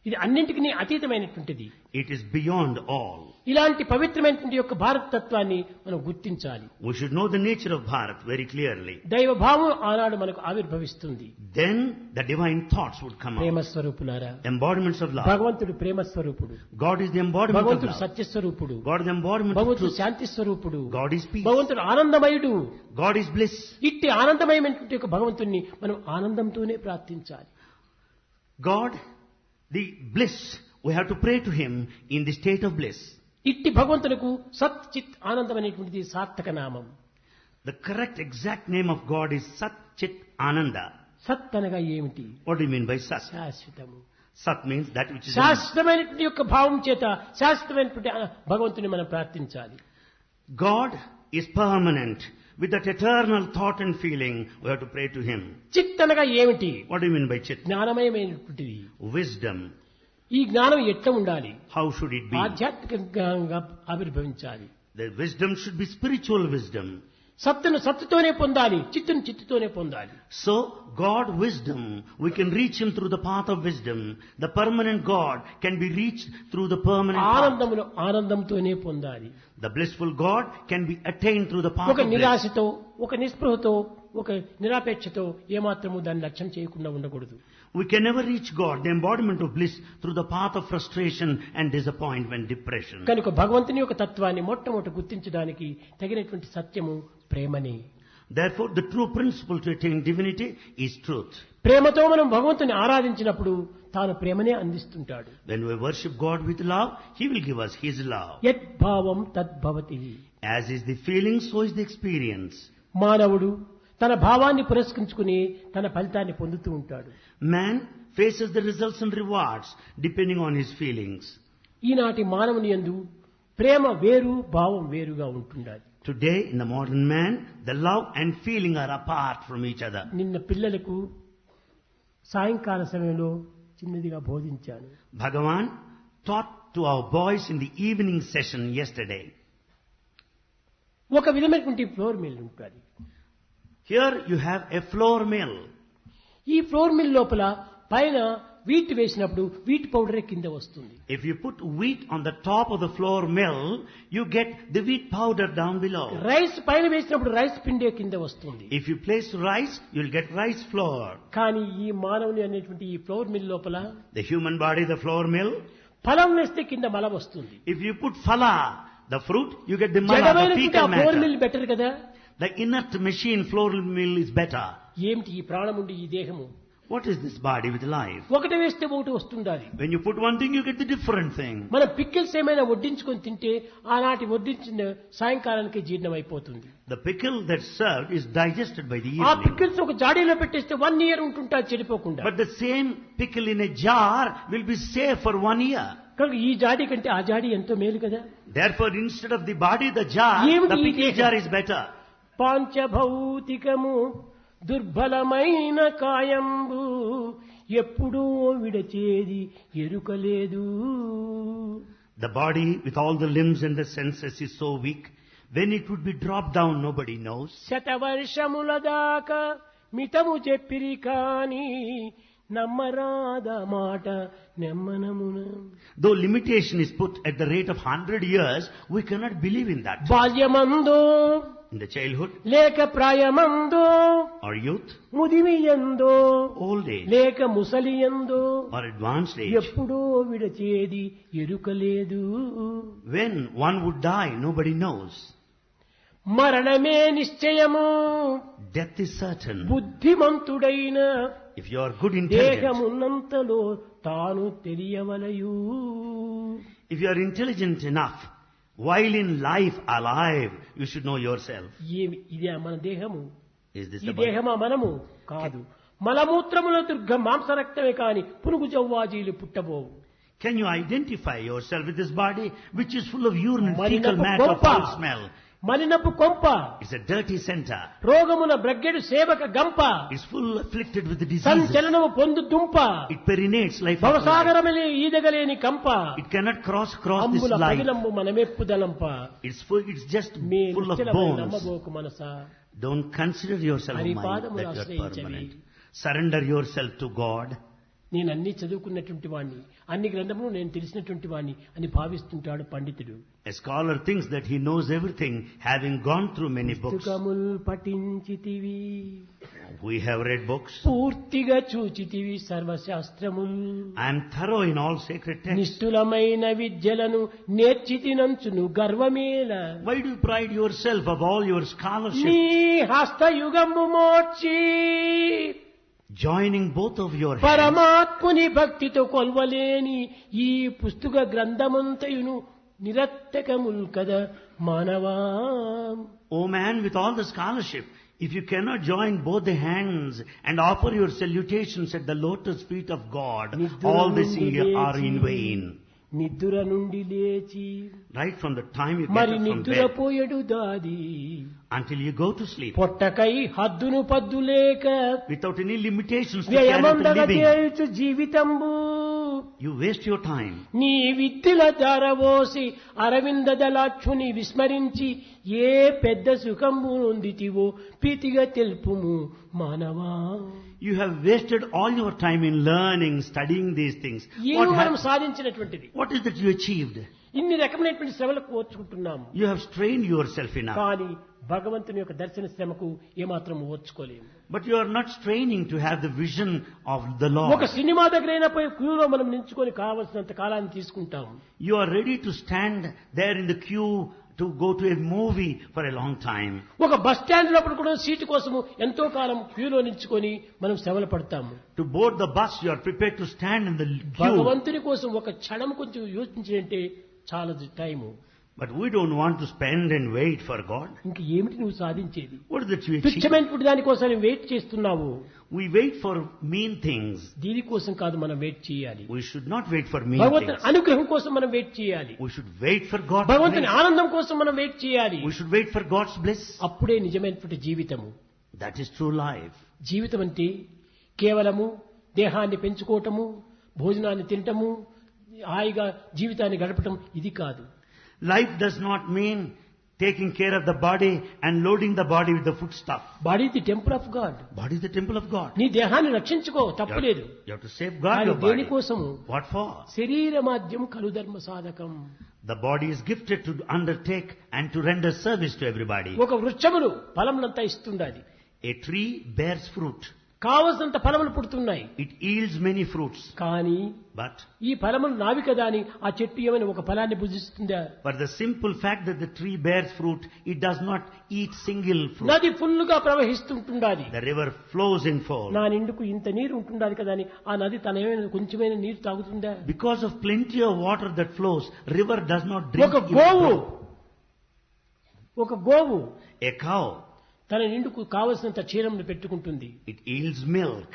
ఇది అన్నింటికి అతీతమైనటువంటిది.
it is beyond all.
ఇలాంటి పవిత్రమైనటువంటి యొక్క భారత తత్వాన్ని మనం గుర్తించాలి.
We should know the nature of Bharat very clearly.
దైవ భావం ఆనాడు మనకు ఆవిర్భవిస్తుంది.
Then the divine thoughts would come
Prema
out.
స్వరూపులారా,
Embodiments of love.
భగవంతుడు ప్రేమ స్వరూపుడు,
God is the embodiment of
భగవంతుడు
love.
సత్య స్వరూపుడు,
God is the embodiment of
భగవంతుడు
truth.
శాంతి స్వరూపుడు,
God is peace.
భగవంతుడు ఆనందమయుడు.
God is bliss.
ఇట్టి ఆనందమయమైనటువంటి యొక్క భగవంతుణ్ణి మనం ఆనందంతోనే ప్రార్థించాలి.
God, the bliss, we have to pray to Him in the state of bliss.
ఇట్టి భగవంతునికి సత్ చిత్ ఆనందం అనేటువంటిది సార్థక నామం.
The correct exact name of God is Sat Chit Ananda.
సత్ అనగా ఏమిటి?
What do you mean by Sat?
శాశ్వతము.
Sat means that which is
శాశ్వతమైనటువంటి యొక్క భావం చేత శాశ్వతమైనటువంటి భగవంతుని మనం ప్రార్థించాలి.
God is permanent. With that eternal thought and feeling, we have to pray to Him.
చిత్ అనగా ఏమిటి?
What do you mean by Chit?
జ్ఞానమయమైనటువంటిది.
Wisdom.
ఈ జ్ఞానం ఎట్లా ఉండాలి?
How should it be?
ఆధ్యాత్మికంగా ఆవిర్భవించాలి.
The wisdom should be spiritual wisdom.
సత్తును సత్తుతోనే పొందాలి, చిత్తును చిత్తుతోనే పొందాలి.
So, God wisdom, we can reach Him through the path of wisdom. The permanent God can be reached through the permanent path.
ఆనందమును ఆనందంతోనే పొందాలి.
The blissful God can be attained through the path
ఒక
of bliss.
నిరాశతో, ఒక నిస్పృహతో, ఒక నిరాపేక్షతో ఏమాత్రము దాన్ని లక్ష్యం చేయకుండా ఉండకూడదు.
We can never reach God, the embodiment of bliss, through the path of frustration and disappointment, depression.
కనుక భగవంతుని యొక్క తత్వాన్ని మొట్టమొదట గుర్తించడానికి తగినటువంటి సత్యము ప్రేమని.
Therefore, the true principle to attain divinity is truth.
ప్రేమతో మనం భగవంతుని ఆరాధించినప్పుడు తాను ప్రేమనే అందిస్తుంటాడు.
When we worship God with love, He will give us His love.
యద్భావం తద్భవతి.
As is the feeling, so is the experience.
మానవుడు తన భావాన్ని పురస్కరించుకుని తన ఫలితాన్ని పొందుతూ ఉంటాడు.
Man faces the results and rewards depending on his feelings.
ఈనాటి మానవుని యందు ప్రేమ వేరు, భావం వేరుగా ఉంటుండాలి.
Today, in the modern man, the love and feeling are apart from each other.
నిన్న పిల్లలకు సాయంకాల సమయంలో చిన్నదిగా బోధించాను.
Bhagavan taught to our boys in the evening session yesterday.
ఒక విధమైనటువంటి ఫ్లోర్ మిల్ ఉంటుంది.
Here you have a flour mill.
ఈ floor mill లోపల పైన వీట్ వేసినప్పుడు వీట్ పౌడరే కింద వస్తుంది.
If you put wheat on the top of the flour mill, you get the wheat powder down below.
Rice పైన వేసినప్పుడు rice పిండే కింద వస్తుంది.
If you place rice, you'll get rice flour.
కానీ ఈ మానవుని అనేటువంటి ఈ ఫ్లోర్ మిల్ లోపల
The human body, the flour mill,
ఫలం వేస్తే కింద మల వస్తుంది.
if you put phala, the fruit, you get the mala, the
జడమైనటువంటి
fecal
ఆ ఫ్లోర్
matter.
మిల్ బెటర్ కదా.
The inert machine flour mill is better.
ఏమిటి ఈ ప్రాణముండి ఈ దేహము?
What is this body with life?
ఒకటి వేస్తే ఒకటి వస్తుండాలి.
When you put one thing, you get the different thing.
మనం పిక్కిల్స్ ఏమైనా వడ్డించుకొని తింటే ఆనాటి వడ్డించిన సాయంకాలానికి జీర్ణం అయిపోతుంది.
The pickle that's served is digested by the
ఆ
evening.
పిక్కిల్స్ ఒక జాడీలో పెట్టేస్తే 1 year ఉంటుంటా చెడిపోకుండా.
But the same pickle in a jar will be safe for 1 year.
కనుక ఈ జాడీ కంటే ఆ జాడీ ఎంతో మేలు కదా.
Therefore, instead of the body, the jar,
ఏమిటి
the
ఈ
pickle
దేహం?
jar is better.
పాంచభౌతికము దుర్బలమైన కాయంబు ఎప్పుడూ విడచేది ఎరుకలేదు.
The body with all the limbs and the senses is so weak. When it would be dropped down, nobody knows.
శతవర్షముల దాకా మితము చెప్పిరి కాని నమ్మరాద మాట నెమ్మనమున.
Though limitation is put at the rate of 100 years, we cannot believe in that.
బాల్యమందో
In the childhood,
లేక ప్రాయమందో
or youth,
ముదిమియందో
old age,
లేక ముసలియందో
or advanced age,
ఎప్పుడో విడచేది ఎరుకలేదు.
when one would die, nobody knows.
మరణమే నిశ్చయము
Death is certain.
బుద్ధిమంతుడైన
If you are good intelligent,
దేహమున్నంతలో తాను తెలియవలయు.
if you are intelligent enough, while in life alive, you should know yourself.
ఏమి ఇదే మన దేహము?
Is this
ఈ
the body?
దేహమా మనము కాదు. మలమూత్రముల దుర్గ మాంసరక్తమే కాని పునుగు జవ్వాజీలు పుట్టబోవు.
Can you identify yourself with this body which is full of urine and fecal
మలినపు
matter,
కొంప.
foul smell?
మలినపు కొంప,
It's a dirty center.
రోగమున బ్రగ్గెడు సేవక గంప,
It's full afflicted with the diseases.
సంచలనము పొందు దుంప,
It perinates life after life.
భవసాగరమలే ఈదగలేని కంప,
It cannot cross this
అంబుల
life.
పదిలంబు మనమెప్పుదలంప.
It's just
me
full of
నిశ్చలమైన
bones.
నమ్మబోకు Manasa.
Don't consider yourself a mind
హరిపాదములు
that you are
ఆశ్రయించవి.
permanent. Surrender yourself to God.
నేను అన్ని చదువుకున్నటువంటి వాణ్ణి, అన్ని గ్రంథములు నేను తెలిసినటువంటి వాణ్ణి అని భావిస్తుంటాడు పండితుడు.
A scholar thinks that he knows everything, having gone through many books.
పుస్తకముల్ పఠించితివి,
We have read books.
పూర్తిగా చూచితివి సర్వశాస్త్రముల్.
I am thorough in all sacred texts.
నిష్ఠులమైన విద్యలను నేర్చితినంచును గర్వమేల.
Why do you pride yourself of all your scholarship?
నీ హస్తయుగము మోర్చి
Joining both of your hands.
పరమాత్ముని భక్తితో కొల్వలేని ఈ పుస్తక గ్రంథమంతయును నిరత్తకముల్ కదా మానవా.
O man, with all the scholarship, if you cannot join both the hands and offer your salutations at the lotus feet of God, all this are in vain.
నిద్ర నుండి లేచి
Right from the time you get
మరి
up from
నిద్ర
bed
పోయడు దాది,
until you go to sleep,
పొట్టకై హద్దును పద్దు లేక
without any limitations to carry out
వ్యయమందగ
living,
చేయుచు జీవితంబు.
you waste your time.
నీ విద్యల ధారవోసి అరవింద దళాక్షుని విస్మరించి ఏ పెద్ద సుఖంబు నొందితివో ప్రీతిగా తెలుపుము మానవా.
You have wasted all your time in learning, studying these things.
ఏమి మనం సాధించినటువంటిది?
What is that you achieved?
ఇన్ని రకమైనటువంటి శ్రమలకు ఓర్చుకుంటున్నాము,
You have strained yourself enough.
కానీ భగవంతుని యొక్క దర్శన శ్రమకు ఏమాత్రం ఓర్చుకోలేము.
But you are not straining to have the vision of the
ఒక
Lord.
సినిమా దగ్గరైనా పోయి క్యూలో మనం నించుకొని కావలసినంత కాలాన్ని తీసుకుంటాం.
You are ready to stand there in the queue to go to a movie for a long time.
ఒక bus stand లోపల కూడా సీటు కోసము ఎంతో కాలం క్యూలో నించుకొని మనం శ్రమలు పడతాము.
To board the bus, you are prepared to stand in the queue.
భగవంతుని కోసం ఒక క్షణం కొంచెం యోచించాలంటే చాలా time.
But we don't want to spend and wait for God.
ఇంక ఏమిటి నువ్వు సాధించేది?
What is that you achieve?
తుచ్చమైనటువంటి దానికోసం నువ్వు వెయిట్ చేస్తున్నావు.
We wait for mean things.
దీనికోసం కాదు మనం వెయిట్ చేయాలి.
We should not wait for mean
భగవంతుని
things.
అనుగ్రహం కోసం మనం వెయిట్ చేయాలి.
We should wait for God's
భగవంతుని
bliss.
ఆనందం కోసం మనం వెయిట్ చేయాలి.
We should wait for God's bliss.
అప్పుడే నిజమైనటువంటి జీవితము.
That is true life.
జీవితం అంటే కేవలము దేహాన్ని పెంచుకోవటము, భోజనాన్ని తినటము, హాయిగా జీవితాన్ని గడపటం ఇది కాదు.
Life does not mean taking care of the body and loading the body with the food stuff.
Body the temple of God.
Body is the temple of God.
నీ దేహాన్ని రక్షించుకో, తప్పులేదు.
You have to safeguard
కానీ
your body.
దేనికోసము?
What for?
శరీర మాధ్యం కలు ధర్మ సాధకం.
The body is gifted to undertake and to render service to everybody.
ఒక వృక్షములు ఫలములంతా ఇస్తుండాలి.
A tree bears fruit.
కావలసినంత ఫలములు పుడుతున్నాయి.
It yields many fruits.
కానీ
But
ఈ ఫలములు నావి కదా అని ఆ చెట్టు ఏమైనా ఒక ఫలాన్ని భుజిస్తుందా?
for the simple fact that the tree bears fruit, it does not eat single fruit.
నది ఫుల్లుగా ప్రవహిస్తుంటుండాలి.
The river flows in full.
నా నిండుకు ఇంత నీరు ఉంటుండాలి కదా అని ఆ నది తన ఏమైనా కొంచెమైనా నీరు తాగుతుందా?
Because of plenty of water that flows, river does not drink.
ఒక
even
గోవు
drop.
ఒక గోవు
A cow,
తన నిండుకు కావలసినంత క్షీరమును పెట్టుకుంటుంది.
it yields milk.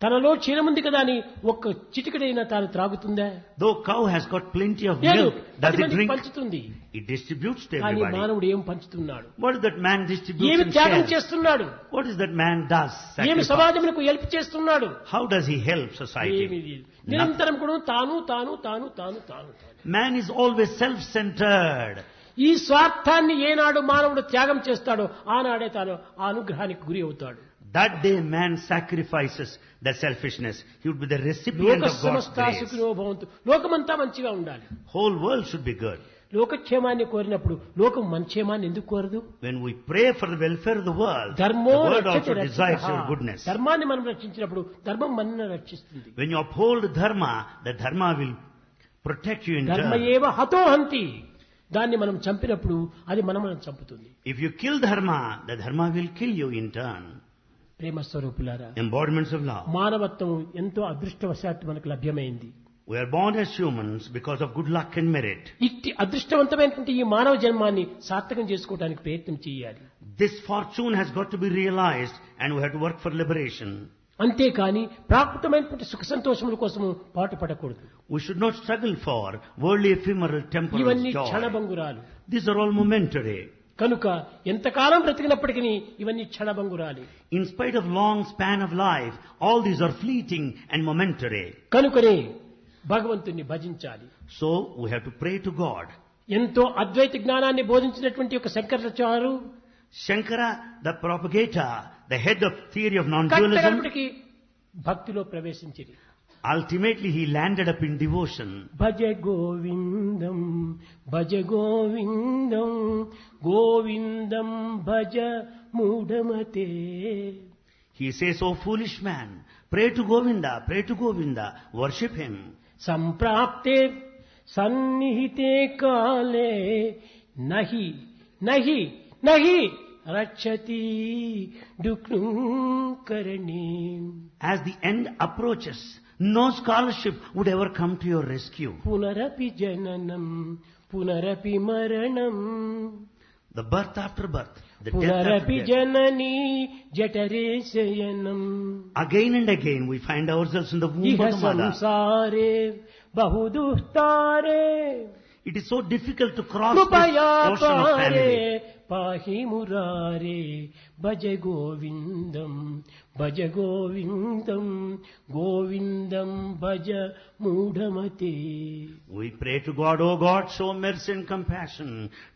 తనలో క్షీరముంది కదా అని ఒక్క చిటికడైనా తాను త్రాగుతుందా?
Though cow has got plenty of
లేదు,
milk, does
పది
it
మందికి
drink?
పంచుతుంది.
It distributes to
కానీ
everybody.
మానవుడు ఏం పంచుతున్నాడు?
What is that man distributes
ఏమి
and
త్యాగం
shares?
చేస్తున్నాడు?
What is that man does?
ఏమి
Sacrifice.
సమాజమునకు హెల్ప్ చేస్తున్నాడు?
How does he help
ఏమీ
society?
లేదు. నిరంతరం కూడా తాను తాను తాను తాను తాను తాను.
Man is always self-centered.
ఈ స్వార్థాన్ని ఏనాడు మానవుడు త్యాగం చేస్తాడో ఆనాడే తాను ఆ అనుగ్రహానికి గురి అవుతాడు.
That day man sacrifices the selfishness. He would be the recipient
లోక
of God's
సమస్తా
grace.
సుఖినో భవంతు. లోకమంతా మంచిగా ఉండాలి.
Whole world should be good.
లోకక్షేమాన్ని కోరినప్పుడు లోకం మన క్షేమాన్ని ఎందుకు కోరదు?
When we pray for the welfare of the world, the
ధర్మో
world also
రక్షతి
desires
రక్షితః.
your goodness.
ధర్మాన్ని మనం రక్షించినప్పుడు ధర్మం మనల్ని రక్షిస్తుంది.
When you uphold dharma, the dharma will protect you in
ధర్మ
turn.
ఏవ హతో హంతి. దాన్ని మనం చంపినప్పుడు అది మనం చంపుతుంది.
If you kill dharma, the dharma will kill you in turn.
ప్రేమ స్వరూపులారా,
Embodiments of love.
మానవత్వం ఎంతో అదృష్టవశాత్తు మనకు లభ్యమైంది.
We are born as humans because of good luck and merit.
ఇట్టి అదృష్టవంతమైనటువంటి ఈ మానవ జన్మాన్ని సార్థకం చేసుకోవడానికి ప్రయత్నం చేయాలి.
This fortune has got to be realized and we have to work for liberation.
అంతేకాని ప్రాకృతమైనటువంటి సుఖ సంతోషముల కోసము పాటు పడకూడదు.
We should not struggle for worldly ephemeral temporal
ఇవన్నీ
joy.
క్షణభంగురాలు.
These are all momentary.
కనుక ఎంతకాలం బ్రతికినప్పటికీ ఇవన్నీ క్షణభంగురాలి.
In spite of long span of life, all these are fleeting and momentary.
కనుకనే భగవంతుణ్ణి భజించాలి.
So we have to pray to God.
ఎంతో అద్వైత జ్ఞానాన్ని బోధించినటువంటి ఒక శంకరాచార్యులు
Shankara, the propagator, the head of theory of non-dualism,
కట్టగడపటికి భక్తిలో ప్రవేశించింది.
ultimately he landed up in devotion.
Bhaja Govindam Bhaja Govindam Govindam Bhaja మూఢమతే.
He says, "O foolish man, pray to Govinda, worship him."
సంప్రాప్తే సన్నిహితే కాలే నహి నహి నహి రక్షతి డుక్నుకరణి.
As the end approaches, no scholarship would ever come to your rescue.
పునరపి జననం పునరపి మరణం
The birth after birth, the death
పునరపి
after death.
Janani జఠరే శయనం.
Again and again we find ourselves in the womb
ఇహ
of the mother.
సంసారే బహుదుస్తారే
It is so difficult to cross this
కృపయా
ocean of
పారే
family.
పాహి మురారే భజ గోవిందం భజ గోవిందం గోవిందం భజ మూఢమతే.
We pray to God, "O God, show mercy and compassion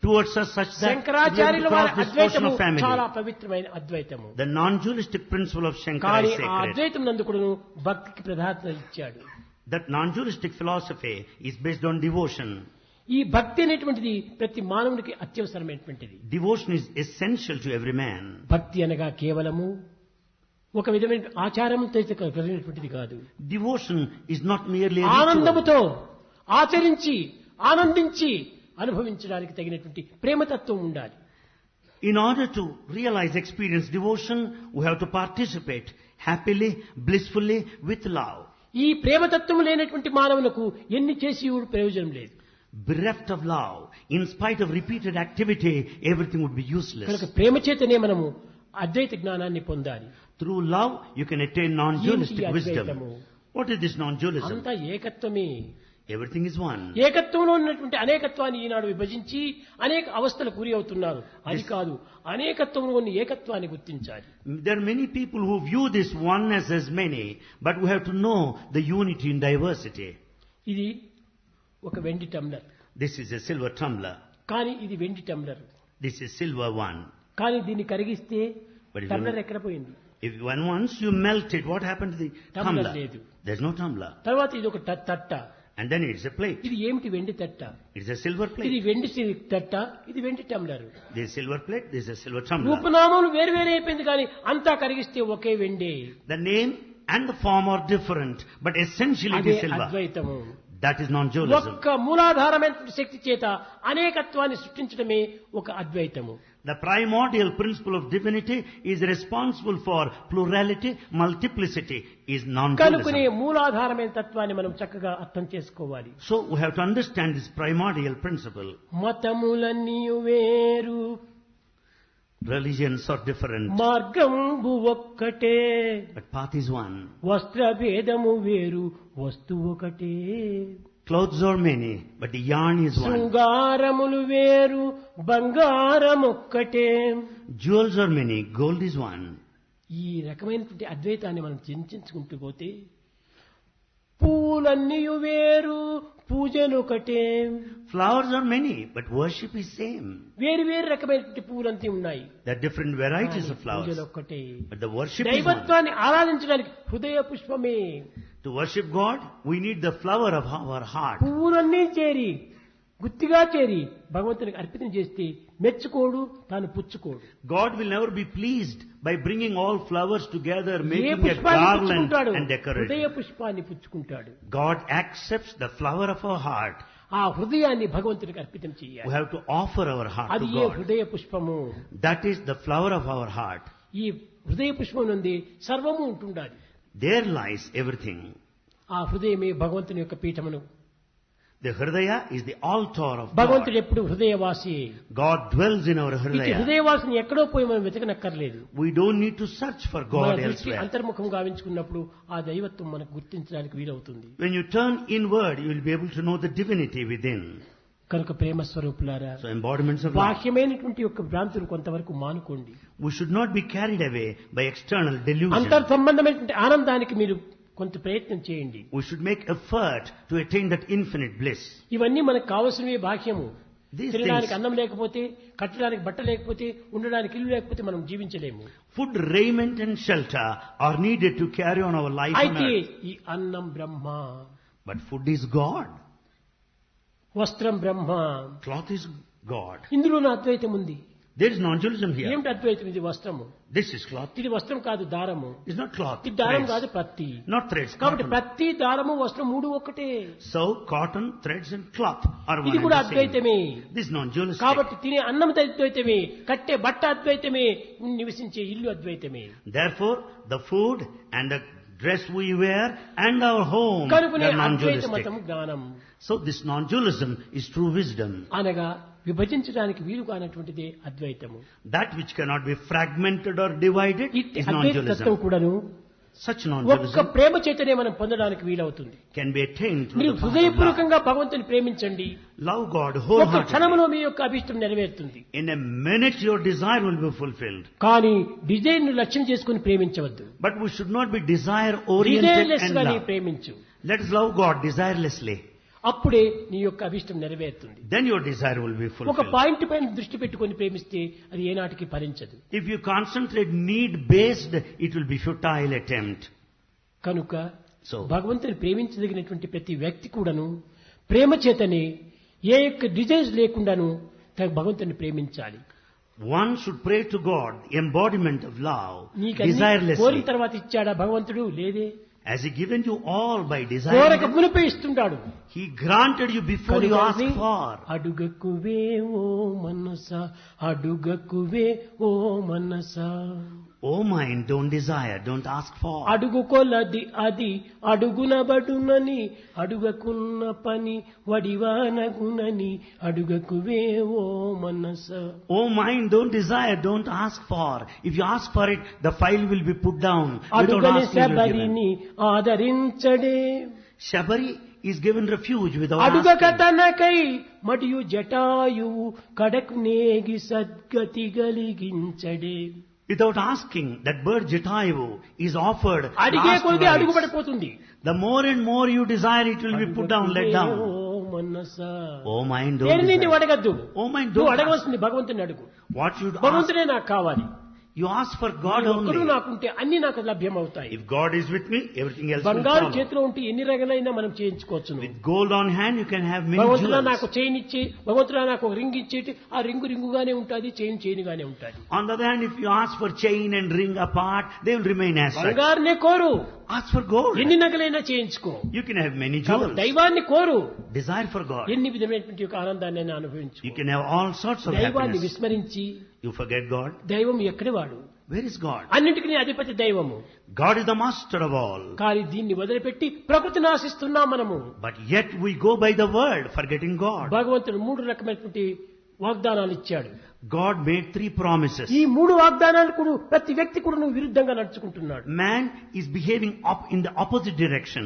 towards us such that we
శంకరాచార్యుల
will
వారి
cross this ocean
అద్వైతము
of family."
చాలా పవిత్రమైన అద్వైతము.
The non-dualistic principle of Shankara
కానీ
is
ఆ
sacred.
అద్వైతం నందుకును భక్తికి ప్రాధాన్యత ఇచ్చాడు.
That non-dualistic philosophy is based on devotion.
ఈ భక్తి అనేటువంటిది ప్రతి మానవునికి అత్యవసరమైనటువంటిది.
Devotion is essential to every man.
భక్తి అనగా కేవలము ఒక విధమైన ఆచారంతో కలిగినటువంటిది కాదు.
Devotion is not merely a ritual.
ఆనందముతో ఆచరించి ఆనందించి అనుభవించడానికి తగినటువంటి ప్రేమతత్వం ఉండాలి.
In order to realize, experience devotion, we have to participate happily, blissfully, with love.
ఈ ప్రేమతత్వం లేనటువంటి మానవులకు ఎన్ని చేసి ప్రయోజనం లేదు.
bereft of love, in spite of repeated activity, everything would be useless.
కనుక ప్రేమ చేతనే మనము అద్వైత జ్ఞానాన్ని పొందాలి.
Through love, you can attain non-dualistic
ఏంటి
wisdom.
అద్వైతము?
What is this non-dualism?
అంతా ఏకత్వమే.
Everything is one.
ఏకత్వంలో ఉన్నటువంటి అనేకత్వాన్ని ఈనాడు విభజించి అనేక అవస్థలకు గురి అవుతున్నారు. అది కాదు, అనేకత్వంలో ఉన్న ఏకత్వాన్ని గుర్తించాలి.
There are many people who view this oneness as many, but we have to know the unity in diversity.
ఇది ఒక వెండి tumbler.
This is a silver tumbler.
కానీ ఇది వెండి tumbler.
This is silver one.
కానీ దీన్ని కరిగిస్తే
But if
టంబ్లర్ ఎక్కడ పోయింది?
once you melt it, what happened to the tumbler?
లేదు.
There's no tumbler.
తర్వాత ఇది ఒక తట్ట.
And then it's a plate.
ఇది ఏమిటి? వెండి తట్ట.
It's a silver plate.
ఇది వెండి తట్ట, ఇది వెండి tumbler.
This is silver plate, this is a silver tumbler.
రూపనామములు వేరు వేరే అయిపోయింది కానీ అంతా కరిగిస్తే ఒకే వెండే.
The name and the form are different, but essentially it
అదే
is silver.
అద్వైతము.
That is non-dualism.
ఒక్క మూలాధారమైన శక్తి చేత అనేకత్వాన్ని సృష్టించడమే ఒక అద్వైతము.
The primordial principle of divinity is responsible for plurality, multiplicity is
కనుకనే
non-dualism.
మూలాధారమైన తత్వాన్ని మనం చక్కగా అర్థం చేసుకోవాలి.
So we have to understand this primordial principle.
మతములన్నీ వేరు,
Religions are different,
మార్గంబు ఒక్కటే,
but path is one.
వస్త్ర భేదము వేరు, వస్తువు ఒకటే.
Clothes are many, but the yarn is one.
శృంగారములు వేరు, బంగారం ఒక్కటే.
Jewels are many, gold is one.
ఈ రకమైనటువంటి అద్వైతాన్ని మనం చింతించుకుంటూ పోతే పూలన్నీ వేరు, పూజలు ఒకటే.
Flowers are many, but worship is same.
వేరు వేరు రకమైనటువంటి పూలంతా ఉన్నాయి.
There are different varieties of flowers,
పూజలు ఒక్కటే.
but the worship is one.
దైవత్వాన్ని ఆరాధించడానికి హృదయ పుష్పమే.
To worship God, we need the flower of our heart.
పువ్వులన్నీ చేరి గుత్తిగా చేరి భగవంతునికి అర్పితం చేస్తే మెచ్చుకోడు, తాను పుచ్చుకోడు.
God will never be pleased by bringing all flowers together,
A
making a
పుష్పాన్ని
garland
పుచ్చుకుంటాడు?
and
హృదయ
decoration.
పుష్పాన్ని పుచ్చుకుంటాడు.
God accepts the flower of our heart.
ఆ హృదయాన్ని భగవంతునికి అర్పితం
We
చేయాలి.
have to offer our heart
అది
to
ఏ
God.
హృదయ పుష్పము.
That is the flower of our heart.
ఈ హృదయ పుష్పం నుండి సర్వము ఉంటుండాలి.
There lies everything.
ఆ హృదయమే భగవంతుని యొక్క పీఠమును.
The Hridaya is the altar of
భగవంతుడు
God.
ఎప్పుడు హృదయవాసి.
God dwells in our
ఇటు
Hridaya.
హృదయవాసిని ఎక్కడో పోయి మనం వెతకనక్కర్లేదు.
We don't need to search for
మన
God
దృష్టి
elsewhere.
అంతర్ముఖం గావించుకున్నప్పుడు ఆ దైవత్వం మనకు గుర్తించడానికి వీలవుతుంది.
When you turn inward, you will be able to know the divinity within.
కనుక ప్రేమ స్వరూపులారా,
So embodiments of love.
బాహ్యమైనటువంటి యొక్క భ్రాంతులు కొంతవరకు మానుకోండి.
We should not be carried away by external delusion.
అంతర్ సంబంధమైనటువంటి ఆనందానికి మీరు కొంత ప్రయత్నం చేయండి.
We should make effort to attain that infinite bliss.
ఇవన్నీ మనకు కావలసినవి బాహ్యము.
These
తినడానికి
things,
అన్నం లేకపోతే, కట్టడానికి బట్ట లేకపోతే, ఉండడానికి ఇల్లు లేకపోతే మనం జీవించలేము.
food, raiment and shelter are needed to carry on our life on
అయితే
earth.
ఈ అన్నం బ్రహ్మ,
But food is God.
వస్త్రం బ్రహ్మ,
Cloth is God.
ఇందులోనూ అద్వైతం ఉంది.
There is non-dualism here.
ఏమిటి అద్వైతం? ఇది వస్త్రము.
This is cloth.
ఇది వస్త్రం కాదు, దారము.
It's not cloth.
ఇది దారం
Threads.
కాదు, ప్రత్తి.
Not threads.
కాబట్టి
Cotton.
ప్రత్తి, దారము, వస్త్రం మూడు ఒక్కటే.
So cotton, threads and cloth are one
ఇది
and
కూడా
the same.
అద్వైతమే.
This is non-dualistic.
కాబట్టి తినే అన్నం అద్వైతమే, కట్టే బట్ట అద్వైతమే, నివసించే ఇల్లు అద్వైతమే.
Therefore, the food and the dress we wear and our home
కనుకనే
are
అద్వైత
non-dualistic.
మతం జ్ఞానం
So this non-dualism is true wisdom.
అనగా విభజించడానికి వీలు కానటువంటిదే అద్వైతము.
That which cannot be fragmented or divided
ఇట్టి
is
అద్వైత తత్వం
non-dualism.
కూడాను
Such
ఒక్క
non-dualism
ప్రేమ చేతనే మనం పొందడానికి వీలవుతుంది.
can be attained through
మీరు
the path of love.
హృదయపూర్వకంగా భగవంతుని ప్రేమించండి.
Love God
ఒక
wholeheartedly.
క్షణంలో మీ యొక్క అభిష్టం నెరవేరుతుంది.
In a minute your desire will be fulfilled.
కానీ డిజైన్ ను లక్ష్యం చేసుకుని ప్రేమించవద్దు.
But we should not be desire oriented
desireless
and
గా నీ
love.
ప్రేమించు.
Let us love God desirelessly.
అప్పుడే నీ యొక్క అభిష్టం నెరవేరుతుంది.
Then your desire will be
ఒక
fulfilled.
పాయింట్ పైన దృష్టి పెట్టుకొని ప్రేమిస్తే అది ఏనాటికి ఫలించదు.
If you concentrate need based, it will be futile attempt.
కనుక
So,
భగవంతుని ప్రేమించదగినటువంటి ప్రతి వ్యక్తి కూడాను ప్రేమ చేతనే ఏ యొక్క డిజైన్స్ లేకుండాను భగవంతుని ప్రేమించాలి.
one should pray to God, embodiment of love,
నీకు అన్ని కోరిన
desirelessly.
తర్వాత ఇచ్చాడా భగవంతుడు? లేదే.
Has He given you all by
కోరక
desire?
మునిపే ఇస్తుంటాడు.
He granted you before you asked
కనుకనే
for.
అడుగకువే ఓ మనస, అడుగకువే ఓ మనస.
O mind, don't desire, don't ask for.
అడుగు కొలది అది అడుగునబడునని అడుగకున్న పని వడివానగునని అడుగకువే ఓ మనస.
O mind, don't desire, don't ask for. If you ask for it, the file will be put down. Without
అడుగని
asking, it will be given.
శబరిని ఆదరించడే.
Shabari is given refuge without
అడుగక
asking.
తనకై మరియు జటాయువు కడకు నేగి సద్గతి గలిగించడే.
Without asking, that bird Jatayu is offered.
అడిగే
last
కొద్ది
rites.
అడుగు పడిపోతుంది.
The more and more you desire, it will be put down, let down.
ఓ మనస.
O mind, don't
దేనిని
desire.
నువ్వు అడగద్దు.
O mind,
నువ్వు
don't ask.
అడగవలసింది భగవంతుని అడుగు.
What should ask?
భగవంతుడే నాకు కావాలి.
You ask for God
ఒక్కడు
only.
నాకుంటే అన్ని నాకు లభ్యమవుతాయి.
If God is with me, everything else will
బంగారు
follow.
చేతిలో ఉంటే ఎన్ని రగలైనా మనం చేయించుకోవచ్చును.
With gold on hand, you can have many
భగవంతుడా నాకు
jewels.
చైన్ ఇచ్చి, భగవంతుడా నాకు ఒక రింగ్ ఇచ్చేటి, ఆ రింగు రింగుగానే ఉంటుంది, చైన్ చైన్గానే ఉంటుంది.
On the other hand, if you ask for chain and ring apart, they will remain as such.
బంగారునే కోరు,
Ask for gold.
ఎన్ని నగలైనా చేయించుకో.
You can have many
కాబట్టి
jewels.
దైవాన్ని కోరు,
Desire for God.
ఎన్ని విధమైనటువంటి యొక్క ఆనందాన్ని అయినా అనుభవించు.
You can have all sorts of
దైవాన్ని
happiness.
విస్మరించి
You forget God.
దైవం ఎక్కడి వాడు?
Where is God?
అన్నింటికి అధిపతి దైవము.
God is the master of all.
కానీ దీన్ని వదిలిపెట్టి ప్రకృతిని ఆశిస్తున్నాం మనము.
But yet we go by the word, forgetting God.
భగవంతుడు 3 రకమైనటువంటి వాగ్దానాలు ఇచ్చాడు.
God made 3 promises.
ఈ 3 వాగ్దానాలు కూడా ప్రతి వ్యక్తి కూడా నువ్వు విరుద్ధంగా నడుచుకుంటున్నాడు.
Man is behaving up in the opposite direction.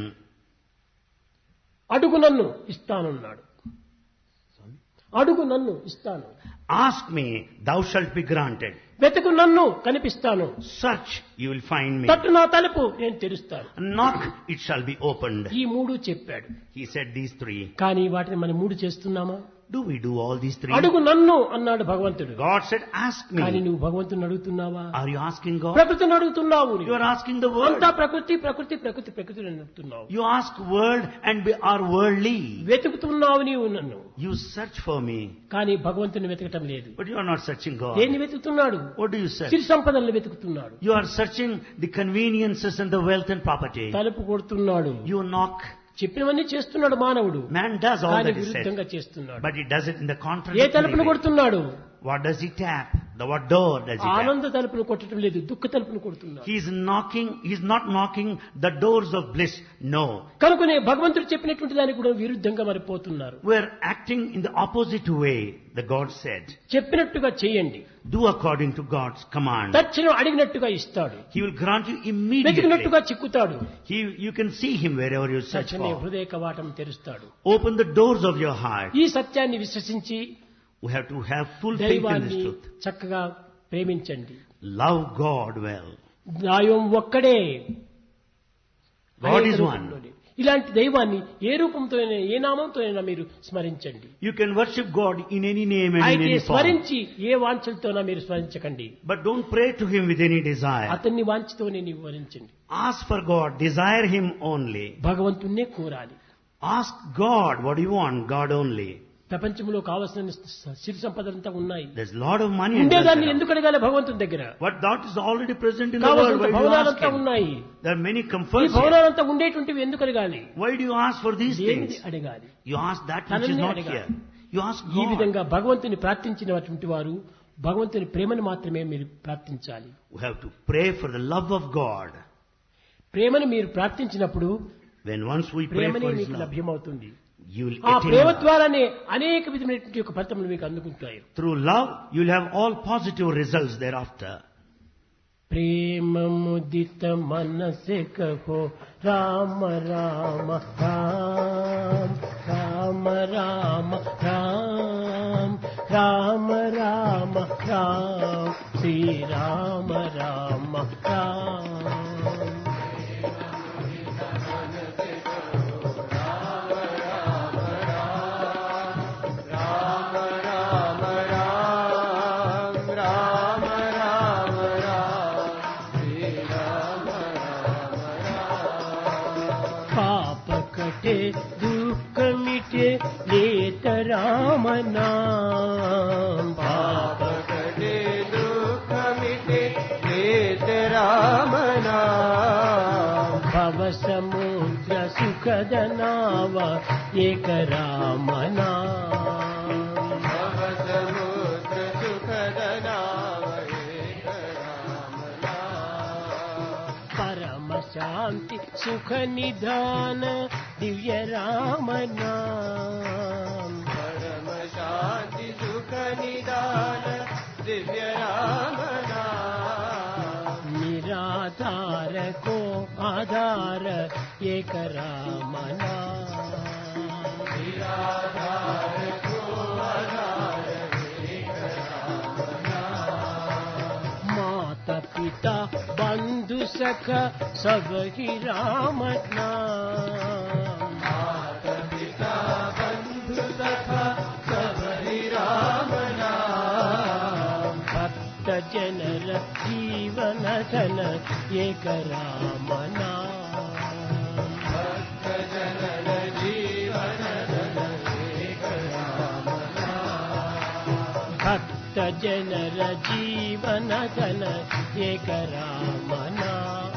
అడుగు నన్ను ఇస్తానన్నాడు. అడుగు నన్ను ఇస్తాను.
Ask me, thou shalt be granted.
వెతుకు నన్ను కనిపిస్తాను.
Search, you will find me.
తట్టు నా తలుపు నేను తెరుస్తాను.
Knock, it shall be opened.
ఈ 3 చెప్పాడు.
He said these 3.
కానీ వాటిని మనం 3 చేస్తున్నామా?
Do we do all these 3?
అడుగు నన్ను అన్నాడు భగవంతుడు.
God said, ask
కానీ
me.
నువ్వు భగవంతుని అడుగుతున్నావా?
Are you asking God?
ప్రకృతిని అడుగుతున్నావు.
You are asking the word.
అంతా ప్రకృతి ప్రకృతి ప్రకృతి ప్రకృతి అని అడుగుతున్నావు.
You ask word and are worldly.
వెతుకుతున్నావు నీవు నన్ను.
You search for me.
కానీ భగవంతుని వెతకటం లేదు.
But you are not searching God.
దేన్ని వెతుకుతున్నాడు?
What do you search?
సిరి సంపదలను వెతుకుతున్నాడు.
You are searching the conveniences and the wealth and property.
తలుపు కొడుతున్నాడు.
You knock.
చెప్పినవన్నీ చేస్తున్నాడు మానవుడు.
Man does all
కానీ
that is said.
విరుద్ధంగా చేస్తున్నాడు.
But he does it in the
A
contrary
తలుపును
way.
కొడుతున్నాడు?
What does he tap? What door does he tap?
ఆనంద తలుపును కొట్టడం లేదు, దుఃఖ తలుపును కొడుతున్నాడు.
He is knocking, he is not knocking the doors of bliss. No.
కనుకనే భగవంతుడు చెప్పినటువంటి దానికి కూడా విరుద్ధంగా మరి పోతున్నారు.
We are acting in the opposite way, the God said.
చెప్పినట్టుగా చేయండి.
Do according to God's command.
తక్షణం అడిగినట్టుగా ఇస్తాడు.
He will grant you immediately.
వెతికినట్టుగా చిక్కుతాడు.
You can see him wherever you search
తక్షణమే
for.
హృదయ కవాటం తెరుస్తాడు.
Open the doors of your heart.
ఈ సత్యాన్ని విశ్వసించి
We have to have full faith in this
దైవాన్ని
truth.
చక్కగా ప్రేమించండి.
Love God well.
దైవం ఒక్కడే.
God is
అనేక
one.
రూపంలోనే. ఇలాంటి దైవాన్ని ఏ రూపంతో ఏ నామంతో మీరు స్మరించండి.
You can worship God in any name and in
అయితే
any form.
స్మరించి ఏ వాంఛలతోనా మీరు స్మరించకండి.
But don't pray to Him with any desire.
అతన్ని వాంఛతోనే నీవు వరించండి.
Ask for God. Desire Him only.
భగవంతున్నే కోరాలి.
Ask God what you want. God only.
ప్రపంచంలో కావలసిన సిరి సంపదలంతా ఉన్నాయి.
There's a lot of money. and
ఉండేదాన్ని
wealth
ఎందుకు అడగాలి భగవంతుని దగ్గర?
around. What that is already present in the world.
కావలసిన
Why do you ask
భవనాలంతా
Him?
ఉన్నాయి.
There are many
ఈ
comforts here.
భవనాలంతా ఉండేటువంటివి ఎందుకు అడగాలి?
Why do you ask for these
దేనిది
things?
అడగాలి?
You ask that which is
తననే
not
అడగాలి.
here. You ask
ఈ
God.
విధంగా భగవంతుని ప్రార్థించినటువంటి వారు భగవంతుని ప్రేమను మాత్రమే మీరు ప్రార్థించాలి.
We have to pray for the love of God.
ప్రేమను మీరు ప్రార్థించినప్పుడు
When once we pray
ప్రేమనే
for His
మీకు
love,
లభ్యమవుతుంది.
you will
ఆ
attain
ప్రేమ
love.
ద్వారానే అనేక విధమైనటువంటి యొక్క ఫలితములు మీకు అందుకుంటాయి.
Through love, you will have all positive results thereafter.
ప్రేమ ముదిత మనసే కహో రామ రామ రామ రామ రామ రామ రామ రామ రామ శ్రీ రామ రామ రామ. పాప కటే దుఃఖ మిటే లేత రామ నామ. పాప
కటే దుఃఖ మిటే లేత రామ నామ.
భవ సముద్ర సుఖద నావ ఏక రామ నామ.
భవ సముద్ర సుఖద నామ ఏక రామ నామ.
శాంతి సుఖ నిధాన దివ్య రామ నామ
परम शांति सुख निदान दिव्य राम नाम
निराधार को आधार एक राम नाम
निराधार को आधार एक राम नाम
माता पिता बंधु सखा सब ही राम नाम
माता पिता बंधु सखा सब ही राम नाम
भक्त जनर जीवन धन एक राम नाम
भक्त जनन जीवन धन एक राम नाम
भक्त जनर जीवन धन एक राम नाम